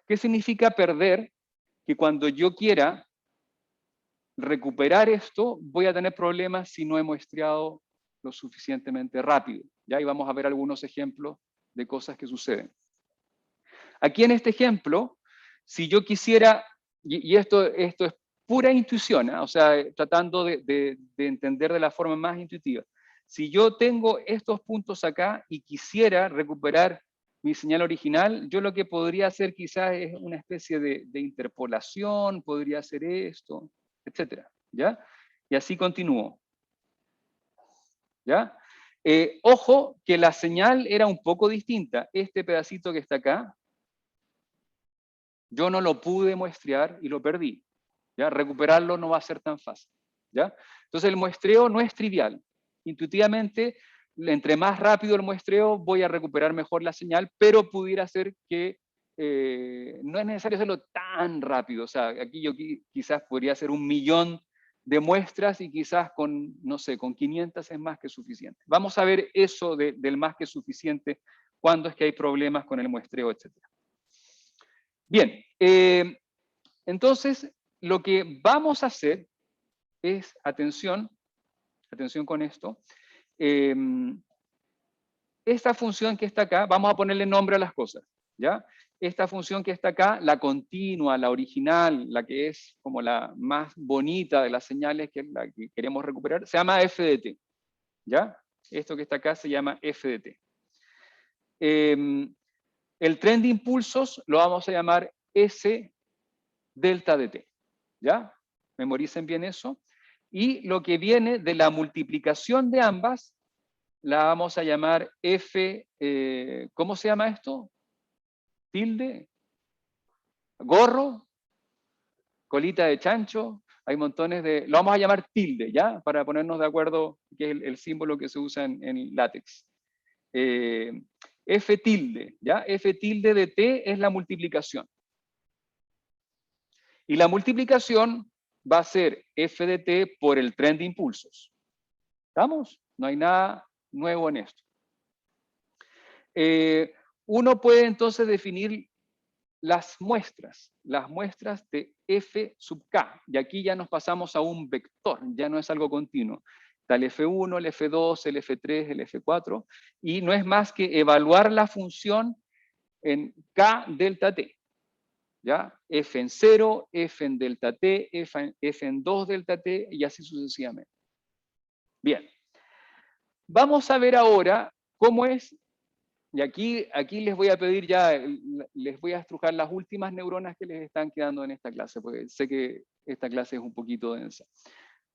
¿Qué significa perder? Que cuando yo quiera recuperar esto, voy a tener problemas si no he muestreado lo suficientemente rápido. ¿Ya? Y vamos a ver algunos ejemplos de cosas que suceden. Aquí en este ejemplo, si yo quisiera, y esto es pura intuición, o sea, tratando de entender de la forma más intuitiva. Si yo tengo estos puntos acá y quisiera recuperar mi señal original, yo lo que podría hacer quizás es una especie de interpolación, podría hacer esto, etcétera, ¿ya? Y así continúo, ¿ya? Ojo que la señal era un poco distinta. Este pedacito que está acá, yo no lo pude muestrear y lo perdí, ¿ya? Recuperarlo no va a ser tan fácil, ¿ya? Entonces el muestreo no es trivial. Intuitivamente, entre más rápido el muestreo, voy a recuperar mejor la señal, pero pudiera ser que no es necesario hacerlo tan rápido. O sea, aquí yo quizás podría hacer 1.000.000 de muestras y quizás con, no sé, con 500 es más que suficiente. Vamos a ver eso del más que suficiente, cuándo es que hay problemas con el muestreo, etc. Bien, entonces lo que vamos a hacer es, atención con esto, esta función que está acá, vamos a ponerle nombre a las cosas, ¿ya? Esta función que está acá, la continua, la original, la que es como la más bonita de las señales, que es la que queremos recuperar, se llama f de t, ¿ya? Esto que está acá se llama f de t. El tren de impulsos lo vamos a llamar S delta de t, ¿ya? Memoricen bien eso. Y lo que viene de la multiplicación de ambas, la vamos a llamar F, ¿cómo se llama esto? Tilde, gorro, colita de chancho, hay montones de, lo vamos a llamar tilde, ¿ya? Para ponernos de acuerdo, que es el símbolo que se usa en látex. F tilde, ¿ya? F tilde de t es la multiplicación. Y la multiplicación va a ser f de t por el tren de impulsos. ¿Estamos? No hay nada nuevo en esto. Uno puede entonces definir las muestras de f sub k. Y aquí ya nos pasamos a un vector, ya no es algo continuo. Está el f1, el f2, el f3, el f4, y no es más que evaluar la función en k delta t. ¿Ya? F en 0, F en delta t, F en 2 delta t, y así sucesivamente. Bien. Vamos a ver ahora cómo es, y aquí les voy a pedir ya, les voy a estrujar las últimas neuronas que les están quedando en esta clase, porque sé que esta clase es un poquito densa.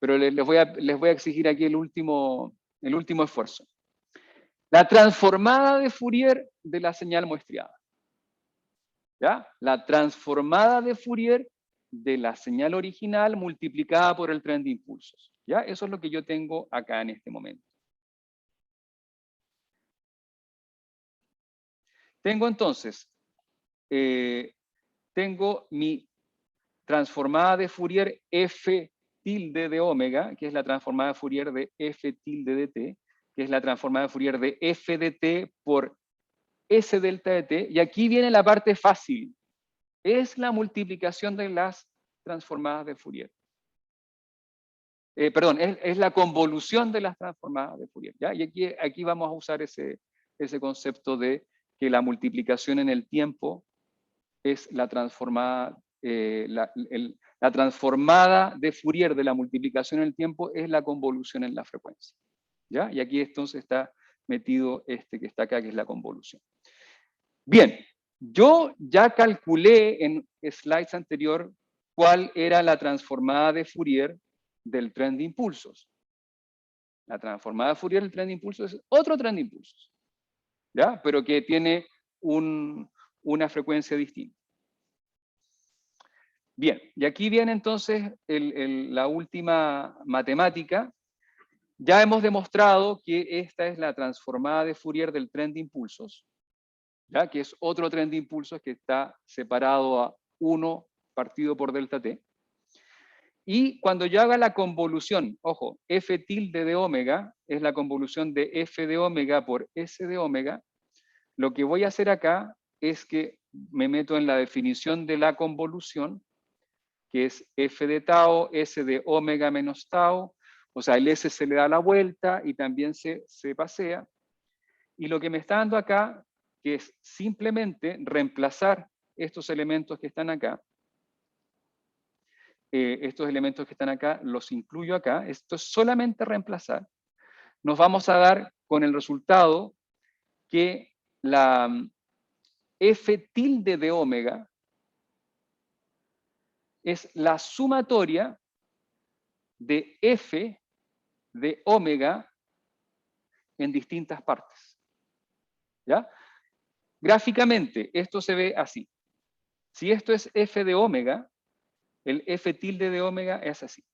Pero les voy a exigir aquí el último esfuerzo. La transformada de Fourier de la señal muestreada. ¿Ya? La transformada de Fourier de la señal original multiplicada por el tren de impulsos. ¿Ya? Eso es lo que yo tengo acá en este momento. Tengo entonces, tengo mi transformada de Fourier f tilde de omega, que es la transformada de Fourier de f tilde de t, que es la transformada de Fourier de f de t por s delta de t, y aquí viene la parte fácil. Es la multiplicación de las transformadas de Fourier. Perdón, es la convolución de las transformadas de Fourier, ¿ya? Y aquí vamos a usar ese concepto de que la multiplicación en el tiempo es la transformada, la transformada de Fourier de la multiplicación en el tiempo es la convolución en la frecuencia, ¿ya? Y aquí entonces está metido este que está acá, que es la convolución. Bien, yo ya calculé en slides anterior cuál era la transformada de Fourier del tren de impulsos. La transformada de Fourier del tren de impulsos es otro tren de impulsos, ¿ya? Pero que tiene una frecuencia distinta. Bien, y aquí viene entonces la última matemática, Ya hemos demostrado que esta es la transformada de Fourier del tren de impulsos, ¿ya? Que es otro tren de impulsos que está separado a 1 partido por delta t. Y cuando yo haga la convolución, ojo, f tilde de omega es la convolución de f de omega por s de omega, lo que voy a hacer acá es que me meto en la definición de la convolución, que es f de tau, s de omega menos tau, o sea, el s se le da la vuelta y también se pasea. Y lo que me está dando acá, que es simplemente reemplazar estos elementos que están acá, los incluyo acá, esto es solamente reemplazar, nos vamos a dar con el resultado que la f tilde de omega es la sumatoria de f de omega en distintas partes. ¿Ya? Gráficamente, esto se ve así. Si esto es f de omega, el f tilde de omega es así.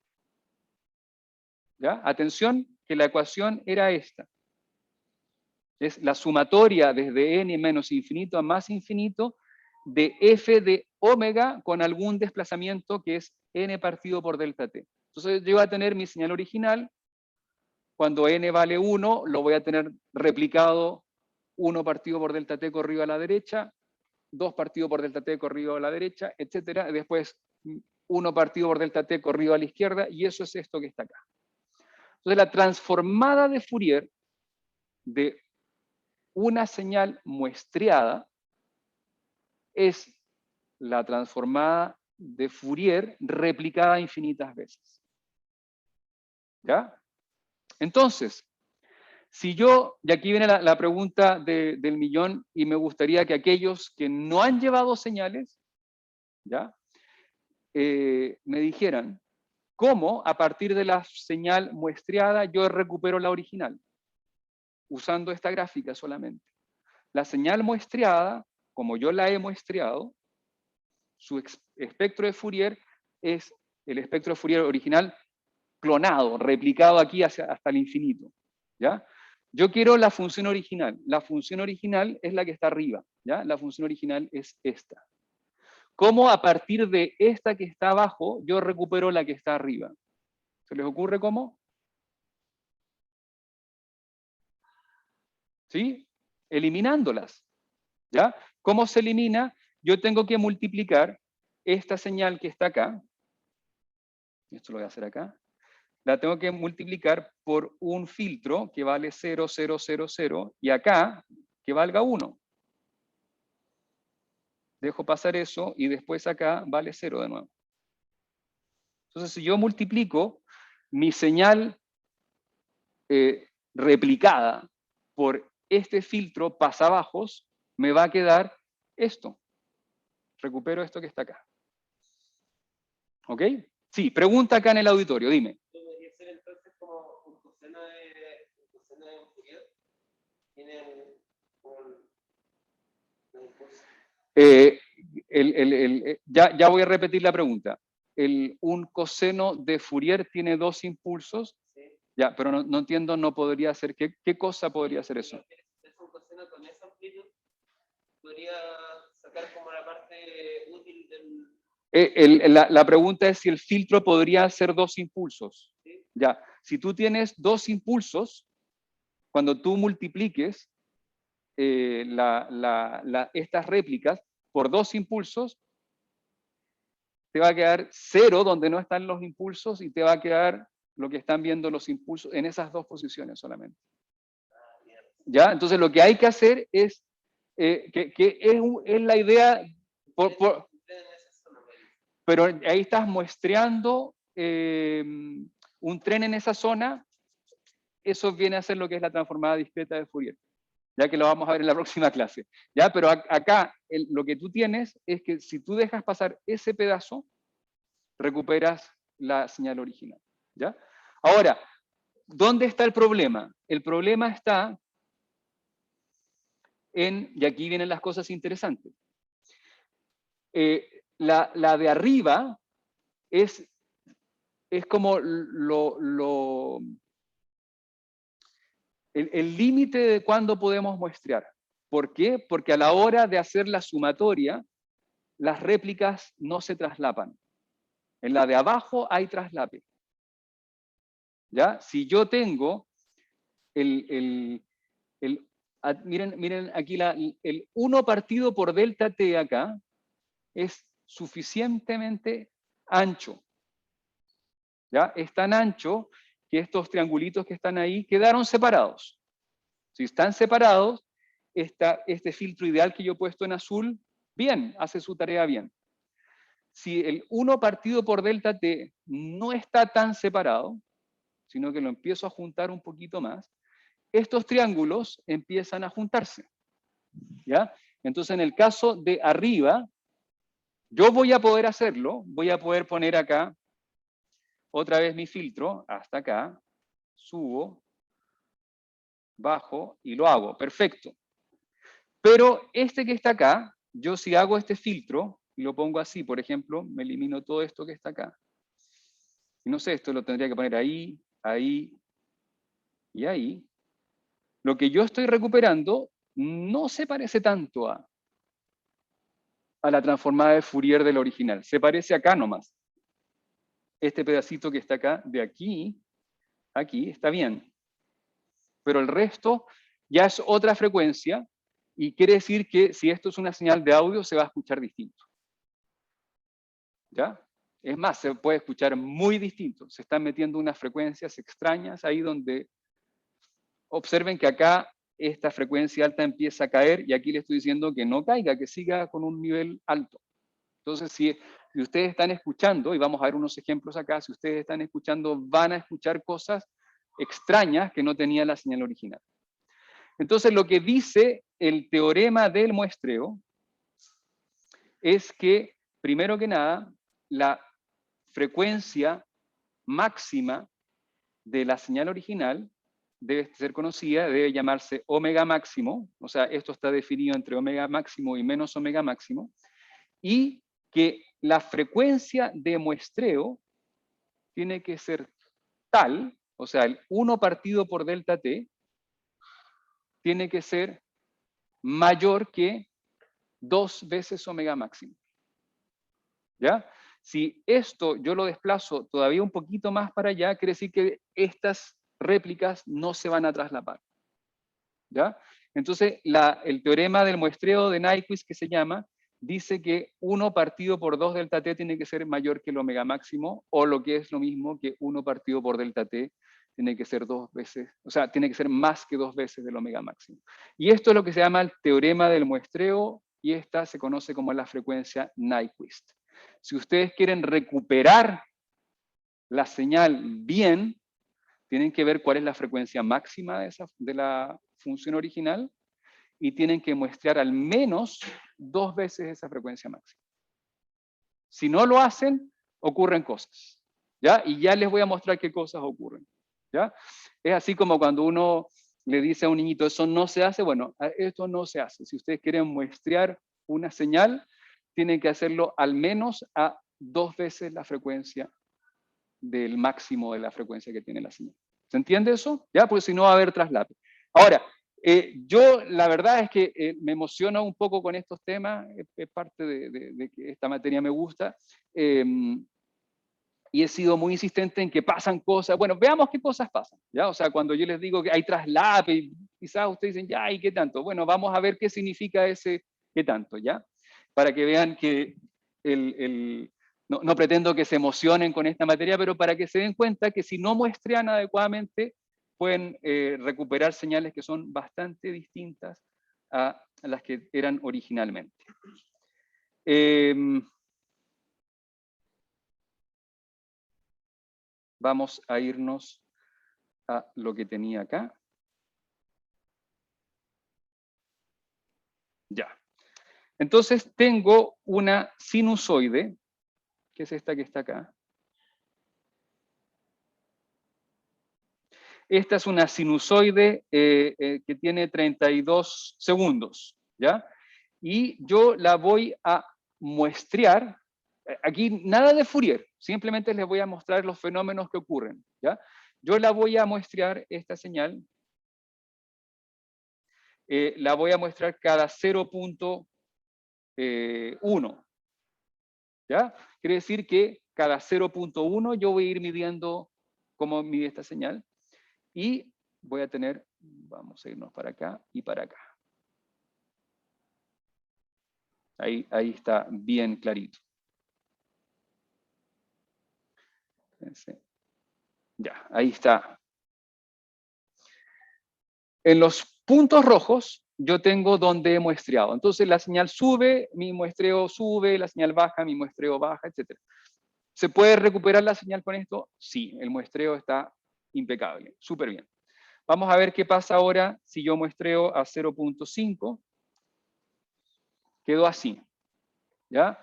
¿Ya? Atención, que la ecuación era esta. Es la sumatoria desde n menos infinito a más infinito de f de omega con algún desplazamiento que es n partido por delta t. Entonces yo voy a tener mi señal original. Cuando n vale 1, lo voy a tener replicado 1 partido por delta t corrido a la derecha, 2 partido por delta t corrido a la derecha, etc. Después 1 partido por delta t corrido a la izquierda, y eso es esto que está acá. Entonces la transformada de Fourier de una señal muestreada es la transformada de Fourier replicada infinitas veces. ¿Ya? Entonces, si yo, y aquí viene la pregunta del millón, y me gustaría que aquellos que no han llevado señales, ¿ya? Me dijeran, ¿cómo a partir de la señal muestreada yo recupero la original? Usando esta gráfica solamente. La señal muestreada, como yo la he muestreado, su espectro de Fourier es el espectro de Fourier original clonado, replicado aquí hasta el infinito. ¿Ya? Yo quiero la función original. La función original es la que está arriba. ¿Ya? La función original es esta. ¿Cómo a partir de esta que está abajo yo recupero la que está arriba? ¿Se les ocurre cómo? ¿Sí? Eliminándolas. ¿Ya? ¿Cómo se elimina? Yo tengo que multiplicar esta señal que está acá. Esto lo voy a hacer acá. La tengo que multiplicar por un filtro que vale 0, 0, 0, 0, y acá que valga 1. Dejo pasar eso y después acá vale 0 de nuevo. Entonces, si yo multiplico mi señal replicada por este filtro pasabajos, me va a quedar esto. Recupero esto que está acá. ¿Ok? Sí, pregunta acá en el auditorio, dime. ¿Podría ser entonces como un coseno de Fourier? ¿Tiene un impulso? Ya voy a repetir la pregunta. Un coseno de Fourier tiene 2 impulsos. Sí. Ya, pero no entiendo, no podría ser. ¿Qué cosa podría ser eso? Es un coseno con esa amplitud. Podría sacar como la parte útil del... La pregunta es si el filtro podría ser 2 impulsos. ¿Sí? Ya, si tú tienes 2 impulsos, cuando tú multipliques estas réplicas por 2 impulsos, te va a quedar 0 donde no están los impulsos y te va a quedar lo que están viendo los impulsos en esas 2 posiciones solamente. ¿Ya? Entonces lo que hay que hacer es, es la idea, pero ahí estás muestreando un tren en esa zona, eso viene a ser lo que es la transformada discreta de Fourier, ya que lo vamos a ver en la próxima clase. ¿Ya? Pero acá lo que tú tienes es que si tú dejas pasar ese pedazo, recuperas la señal original. ¿Ya? Ahora, ¿dónde está el problema? El problema está en, y aquí vienen las cosas interesantes, la de arriba es como el límite de cuándo podemos muestrear. ¿Por qué? Porque a la hora de hacer la sumatoria, las réplicas no se traslapan. En la de abajo hay traslape. ¿Ya? Si yo tengo miren aquí el 1 partido por delta t acá, es suficientemente ancho. ¿Ya? Es tan ancho que estos triangulitos que están ahí quedaron separados. Si están separados, este filtro ideal que yo he puesto en azul, bien, hace su tarea bien. Si el 1 partido por delta t no está tan separado, sino que lo empiezo a juntar un poquito más, estos triángulos empiezan a juntarse. ¿Ya? Entonces, en el caso de arriba, yo voy a poder hacerlo, voy a poder poner acá otra vez mi filtro, hasta acá, subo, bajo y lo hago, perfecto. Pero este que está acá, yo si hago este filtro, y lo pongo así, por ejemplo, me elimino todo esto que está acá. Y no sé, esto lo tendría que poner ahí, ahí y ahí. Lo que yo estoy recuperando no se parece tanto a la transformada de Fourier del original. Se parece acá nomás. Este pedacito que está acá, de aquí, aquí, está bien. Pero el resto ya es otra frecuencia y quiere decir que si esto es una señal de audio, se va a escuchar distinto. ¿Ya? Es más, se puede escuchar muy distinto. Se están metiendo unas frecuencias extrañas ahí donde observen que acá esta frecuencia alta empieza a caer y aquí le estoy diciendo que no caiga, que siga con un nivel alto. Entonces, si ustedes están escuchando, y vamos a ver unos ejemplos acá, si ustedes están escuchando, van a escuchar cosas extrañas que no tenía la señal original. Entonces, lo que dice el teorema del muestreo es que, primero que nada, la frecuencia máxima de la señal original debe ser conocida, debe llamarse omega máximo, o sea, esto está definido entre omega máximo y menos omega máximo, y que la frecuencia de muestreo tiene que ser tal, o sea, el 1 partido por delta t, tiene que ser mayor que 2 veces omega máximo. ¿Ya? Si esto yo lo desplazo todavía un poquito más para allá, quiere decir que estas réplicas no se van a traslapar. ¿Ya? Entonces, el teorema del muestreo de Nyquist, que se llama, dice que 1 partido por 2 delta t tiene que ser mayor que el omega máximo, o lo que es lo mismo que 1 partido por delta t tiene que ser 2 veces, o sea, tiene que ser más que 2 veces del omega máximo. Y esto es lo que se llama el teorema del muestreo, y esta se conoce como la frecuencia Nyquist. Si ustedes quieren recuperar la señal bien, tienen que ver cuál es la frecuencia máxima de la función original y tienen que muestrear al menos 2 veces esa frecuencia máxima. Si no lo hacen, ocurren cosas. ¿Ya? Y ya les voy a mostrar qué cosas ocurren. ¿Ya? Es así como cuando uno le dice a un niñito, eso no se hace, bueno, esto no se hace. Si ustedes quieren muestrear una señal, tienen que hacerlo al menos a 2 veces la frecuencia del máximo de la frecuencia que tiene la señal. ¿Se entiende eso? ¿Ya? Porque si no va a haber traslape. Ahora, yo la verdad es que me emociono un poco con estos temas, es parte de que esta materia me gusta, y he sido muy insistente en que pasan cosas. Bueno, veamos qué cosas pasan, ¿ya? O sea, cuando yo les digo que hay traslape, y quizás ustedes dicen, ya, ¿y qué tanto? Bueno, vamos a ver qué significa ese qué tanto, ¿ya? Para que vean que no pretendo que se emocionen con esta materia, pero para que se den cuenta que si no muestrean adecuadamente, pueden recuperar señales que son bastante distintas a las que eran originalmente. Vamos a irnos a lo que tenía acá. Ya. Entonces tengo una sinusoide, que es esta que está acá. Esta es una sinusoide que tiene 32 segundos, ¿ya? Y yo la voy a muestrear. Aquí nada de Fourier, simplemente les voy a mostrar los fenómenos que ocurren, ¿ya? Yo la voy a muestrear, esta señal, la voy a muestrar cada 0.1. ¿Ya? Quiere decir que cada 0.1 yo voy a ir midiendo cómo mide esta señal. Y voy a tener, vamos a irnos para acá y para acá. Ahí está bien clarito. Fíjense. Ya, ahí está. En los puntos rojos, yo tengo donde he muestreado. Entonces la señal sube, mi muestreo sube, la señal baja, mi muestreo baja, etc. ¿Se puede recuperar la señal con esto? Sí, el muestreo está impecable, súper bien. Vamos a ver qué pasa ahora si yo muestreo a 0.5. Quedó así, ¿ya?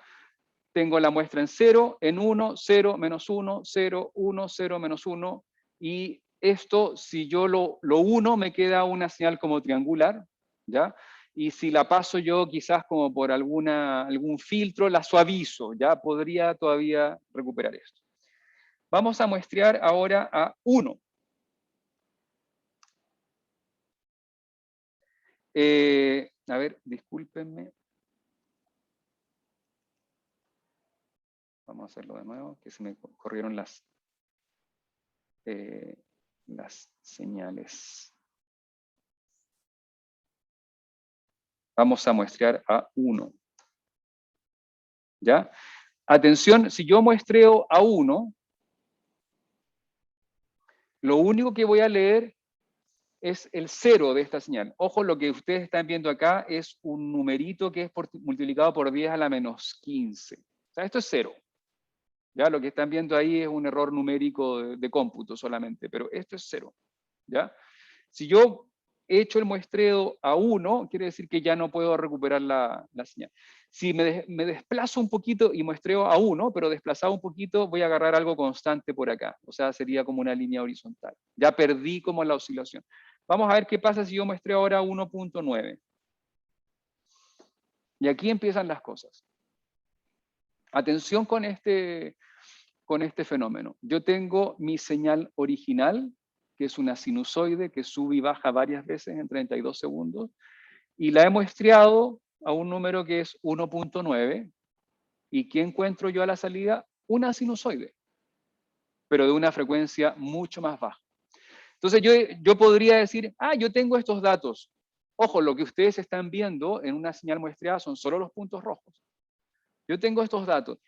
Tengo la muestra en 0, en 1, 0, menos 1, 0, 1, 0, menos 1. Y esto, si yo lo uno, me queda una señal como triangular, ¿ya? Y si la paso yo quizás como por algún filtro, la suavizo, ¿ya? Podría todavía recuperar esto. Vamos a muestrear ahora a 1. A ver, discúlpenme. Vamos a hacerlo de nuevo, que se me corrieron las señales. Vamos a muestrear a 1. ¿Ya? Atención, si yo muestreo a 1, lo único que voy a leer es el 0 de esta señal. Ojo, lo que ustedes están viendo acá es un numerito que es multiplicado por 10 a la menos 15. O sea, esto es 0. ¿Ya? Lo que están viendo ahí es un error numérico de cómputo solamente, pero esto es 0. ¿Ya? Si yo he hecho el muestreo a 1, quiere decir que ya no puedo recuperar la señal. Si me desplazo un poquito y muestreo a 1, pero desplazado un poquito, voy a agarrar algo constante por acá. O sea, sería como una línea horizontal. Ya perdí como la oscilación. Vamos a ver qué pasa si yo muestreo ahora 1.9. Y aquí empiezan las cosas. Atención con este fenómeno. Yo tengo mi señal original, que es una sinusoide que sube y baja varias veces en 32 segundos, y la he muestreado a un número que es 1.9, ¿y qué encuentro yo a la salida? Una sinusoide, pero de una frecuencia mucho más baja. Entonces yo podría decir, yo tengo estos datos. Ojo, lo que ustedes están viendo en una señal muestreada son solo los puntos rojos. Yo tengo estos datos.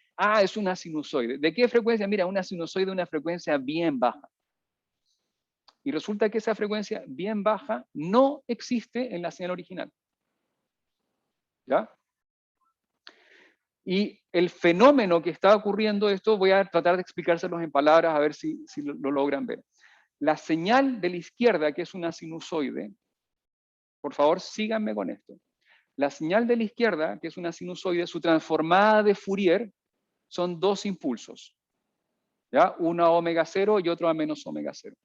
Es una sinusoide. ¿De qué frecuencia? Mira, una sinusoide de una frecuencia bien baja. Y resulta que esa frecuencia bien baja no existe en la señal original. ¿Ya? Y el fenómeno que está ocurriendo, esto voy a tratar de explicárselos en palabras a ver si lo logran ver. La señal de la izquierda, que es una sinusoide, por favor síganme con esto. La señal de la izquierda, que es una sinusoide, su transformada de Fourier son dos impulsos. ¿Ya? Uno a omega 0 y otro a menos omega 0.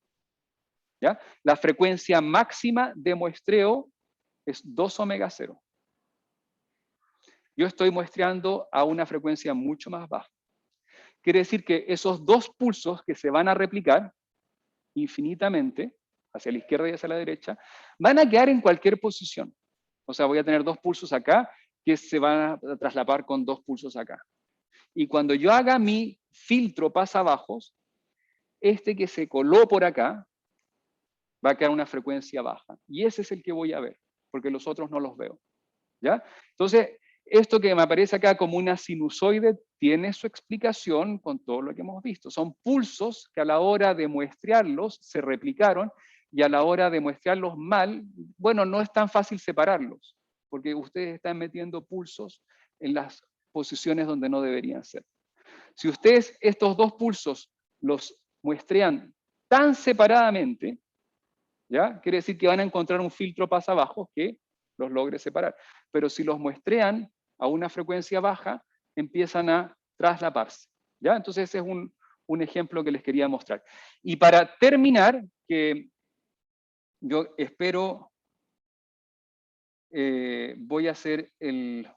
¿Ya? La frecuencia máxima de muestreo es 2 omega 0. Yo estoy muestreando a una frecuencia mucho más baja. Quiere decir que esos dos pulsos que se van a replicar infinitamente, hacia la izquierda y hacia la derecha, van a quedar en cualquier posición. O sea, voy a tener dos pulsos acá que se van a traslapar con dos pulsos acá. Y cuando yo haga mi filtro pasabajos, este que se coló por acá va a quedar una frecuencia baja. Y ese es el que voy a ver, porque los otros no los veo. ¿Ya? Entonces, esto que me aparece acá como una sinusoide tiene su explicación con todo lo que hemos visto. Son pulsos que a la hora de muestrearlos se replicaron y a la hora de muestrearlos mal, bueno, no es tan fácil separarlos, porque ustedes están metiendo pulsos en las posiciones donde no deberían ser. Si ustedes estos dos pulsos los muestrean tan separadamente, ¿ya? Quiere decir que van a encontrar un filtro pasabajos que los logre separar. Pero si los muestrean a una frecuencia baja, empiezan a traslaparse. ¿Ya? Entonces ese es un ejemplo que les quería mostrar. Y para terminar, que yo espero, voy a hacer el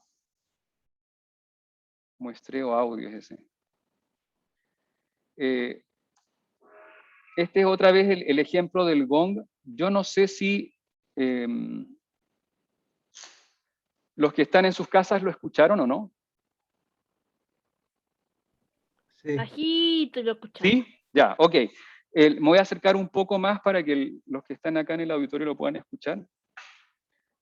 muestreo audio, es ese. Este es otra vez el ejemplo del gong. Yo no sé si ¿Los que están en sus casas lo escucharon o no? Sí. Bajito lo escuchamos. ¿Sí? Ya, ok. Me voy a acercar un poco más para que los que están acá en el auditorio lo puedan escuchar.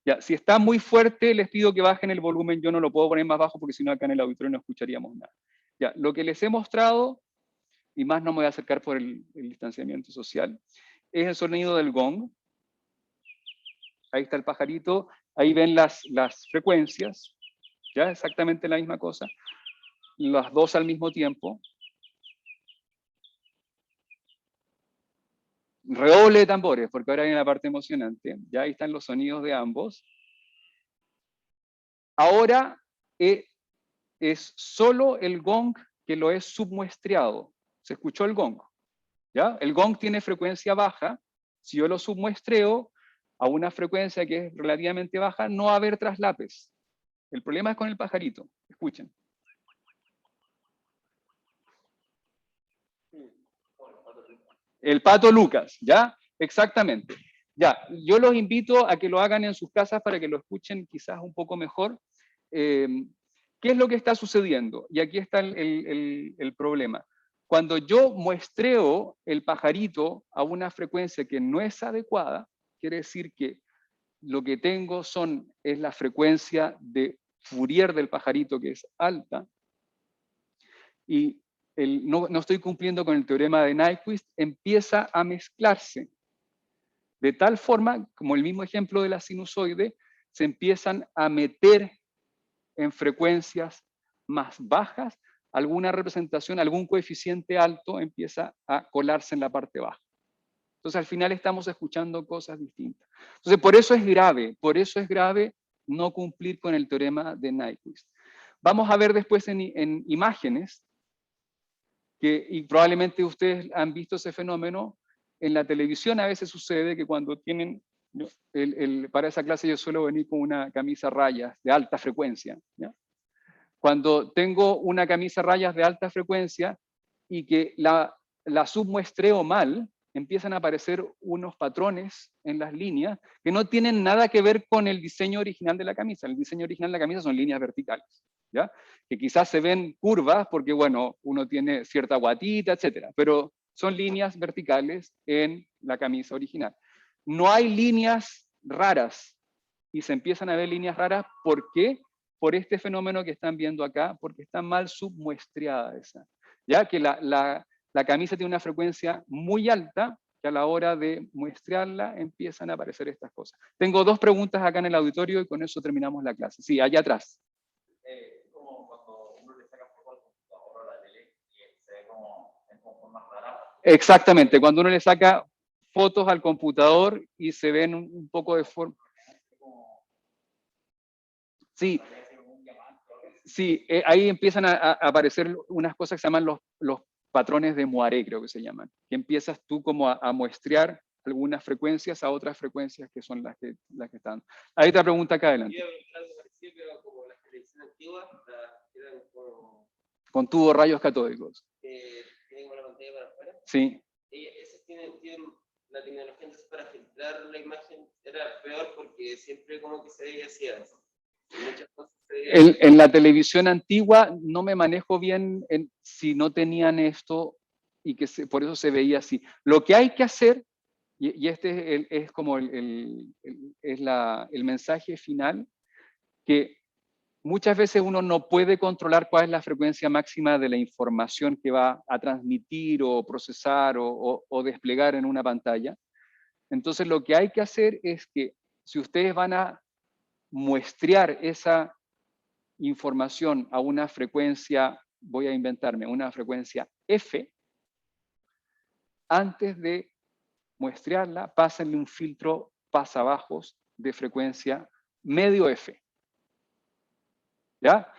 Ya, si está muy fuerte, les pido que bajen el volumen. Yo no lo puedo poner más bajo porque si no acá en el auditorio no escucharíamos nada. Ya, lo que les he mostrado, y más no me voy a acercar por el distanciamiento social, es el sonido del gong. Ahí está el pajarito. Ahí ven las frecuencias. Ya, exactamente la misma cosa. Las dos al mismo tiempo. Redoble de tambores, porque ahora viene la parte emocionante. Ya ahí están los sonidos de ambos. Ahora es solo el gong que lo es submuestreado. ¿Se escuchó el gong? ¿Ya? El gong tiene frecuencia baja. Si yo lo submuestreo a una frecuencia que es relativamente baja, no va a haber traslapes. El problema es con el pajarito. Escuchen. El pato Lucas, ¿ya? Exactamente. Ya, yo los invito a que lo hagan en sus casas para que lo escuchen quizás un poco mejor. ¿Qué es lo que está sucediendo? Y aquí está el problema. Cuando yo muestreo el pajarito a una frecuencia que no es adecuada, quiere decir que lo que tengo es la frecuencia de Fourier del pajarito, que es alta, y no estoy cumpliendo con el teorema de Nyquist, empieza a mezclarse. De tal forma, como el mismo ejemplo de la sinusoide, se empiezan a meter en frecuencias más bajas, alguna representación, algún coeficiente alto empieza a colarse en la parte baja. Entonces al final estamos escuchando cosas distintas. Entonces por eso es grave no cumplir con el teorema de Nyquist. Vamos a ver después en imágenes, y probablemente ustedes han visto ese fenómeno. En la televisión a veces sucede que cuando tienen, para esa clase yo suelo venir con una camisa a rayas de alta frecuencia, ¿ya? Cuando tengo una camisa a rayas de alta frecuencia y que la submuestreo mal, empiezan a aparecer unos patrones en las líneas que no tienen nada que ver con el diseño original de la camisa. El diseño original de la camisa son líneas verticales, ¿ya? Que quizás se ven curvas porque, bueno, uno tiene cierta guatita, etcétera, pero son líneas verticales en la camisa original. No hay líneas raras y se empiezan a ver líneas raras. ¿Por qué? Por este fenómeno que están viendo acá, porque está mal submuestreada esa. Ya que la camisa tiene una frecuencia muy alta, que a la hora de muestrearla empiezan a aparecer estas cosas. Tengo dos preguntas acá en el auditorio y con eso terminamos la clase. Sí, allá atrás. Como cuando uno le saca foto al computador o a la tele y se ve como en formas raras. Exactamente, cuando uno le saca fotos al computador y se ven un poco de forma. Sí, sí, ahí empiezan a aparecer unas cosas que se llaman los patrones de Moiré, creo que se llaman, que empiezas tú como a muestrear algunas frecuencias a otras frecuencias que son las que están. Hay otra pregunta acá adelante. Como las televisiones antiguas, eran como... Con tubos rayos catódicos. Tienen como la pantalla para afuera. Sí. Esas tienen la tecnología entonces para filtrar la imagen era peor porque siempre como que se veía así. Muchas cosas En la televisión antigua no me manejo bien si no tenían esto y que por eso se veía así. Lo que hay que hacer, y este es como el mensaje final, que muchas veces uno no puede controlar cuál es la frecuencia máxima de la información que va a transmitir o procesar o desplegar en una pantalla. Entonces lo que hay que hacer es que si ustedes van a muestrear esa información a una frecuencia, voy a inventarme, una frecuencia F, antes de muestrearla, pásenle un filtro pasabajos de frecuencia medio F. ¿Ya?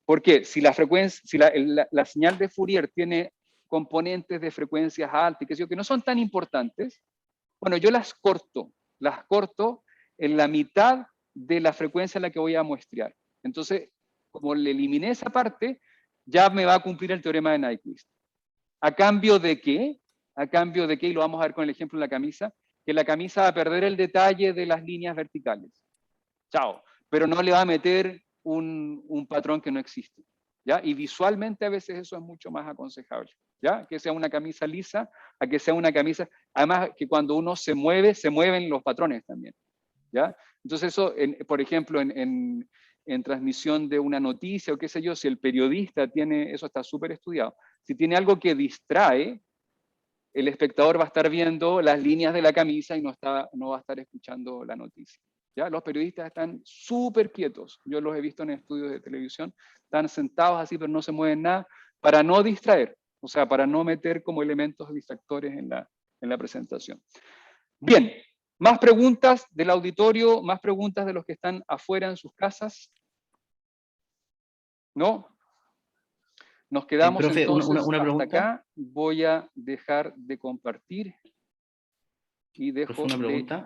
Porque si la frecuencia, si la señal de Fourier tiene componentes de frecuencias altas y que no son tan importantes, bueno, yo las corto en la mitad de la frecuencia en la que voy a muestrear. Entonces, como le eliminé esa parte, ya me va a cumplir el teorema de Nyquist. ¿A cambio de qué? A cambio de qué, y lo vamos a ver con el ejemplo de la camisa, que la camisa va a perder el detalle de las líneas verticales. Chao. pero no le va a meter un patrón que no existe, ¿ya? Y visualmente a veces eso es mucho más aconsejable, ¿ya? Que sea una camisa lisa, a que sea una camisa, además que cuando uno se mueven los patrones también, ¿ya? Entonces eso, por ejemplo, en transmisión de una noticia o qué sé yo, si el periodista tiene, eso está súper estudiado, si tiene algo que distrae, el espectador va a estar viendo las líneas de la camisa y no va a estar escuchando la noticia. ¿Ya? Los periodistas están súper quietos, yo los he visto en estudios de televisión, están sentados así pero no se mueven nada, para no distraer, o sea, para no meter como elementos distractores en la presentación. Bien, más preguntas del auditorio, más preguntas de los que están afuera en sus casas. ¿No? Nos quedamos profe, entonces una hasta pregunta. acá. Voy a dejar de compartir y Profe, dejo una de pregunta.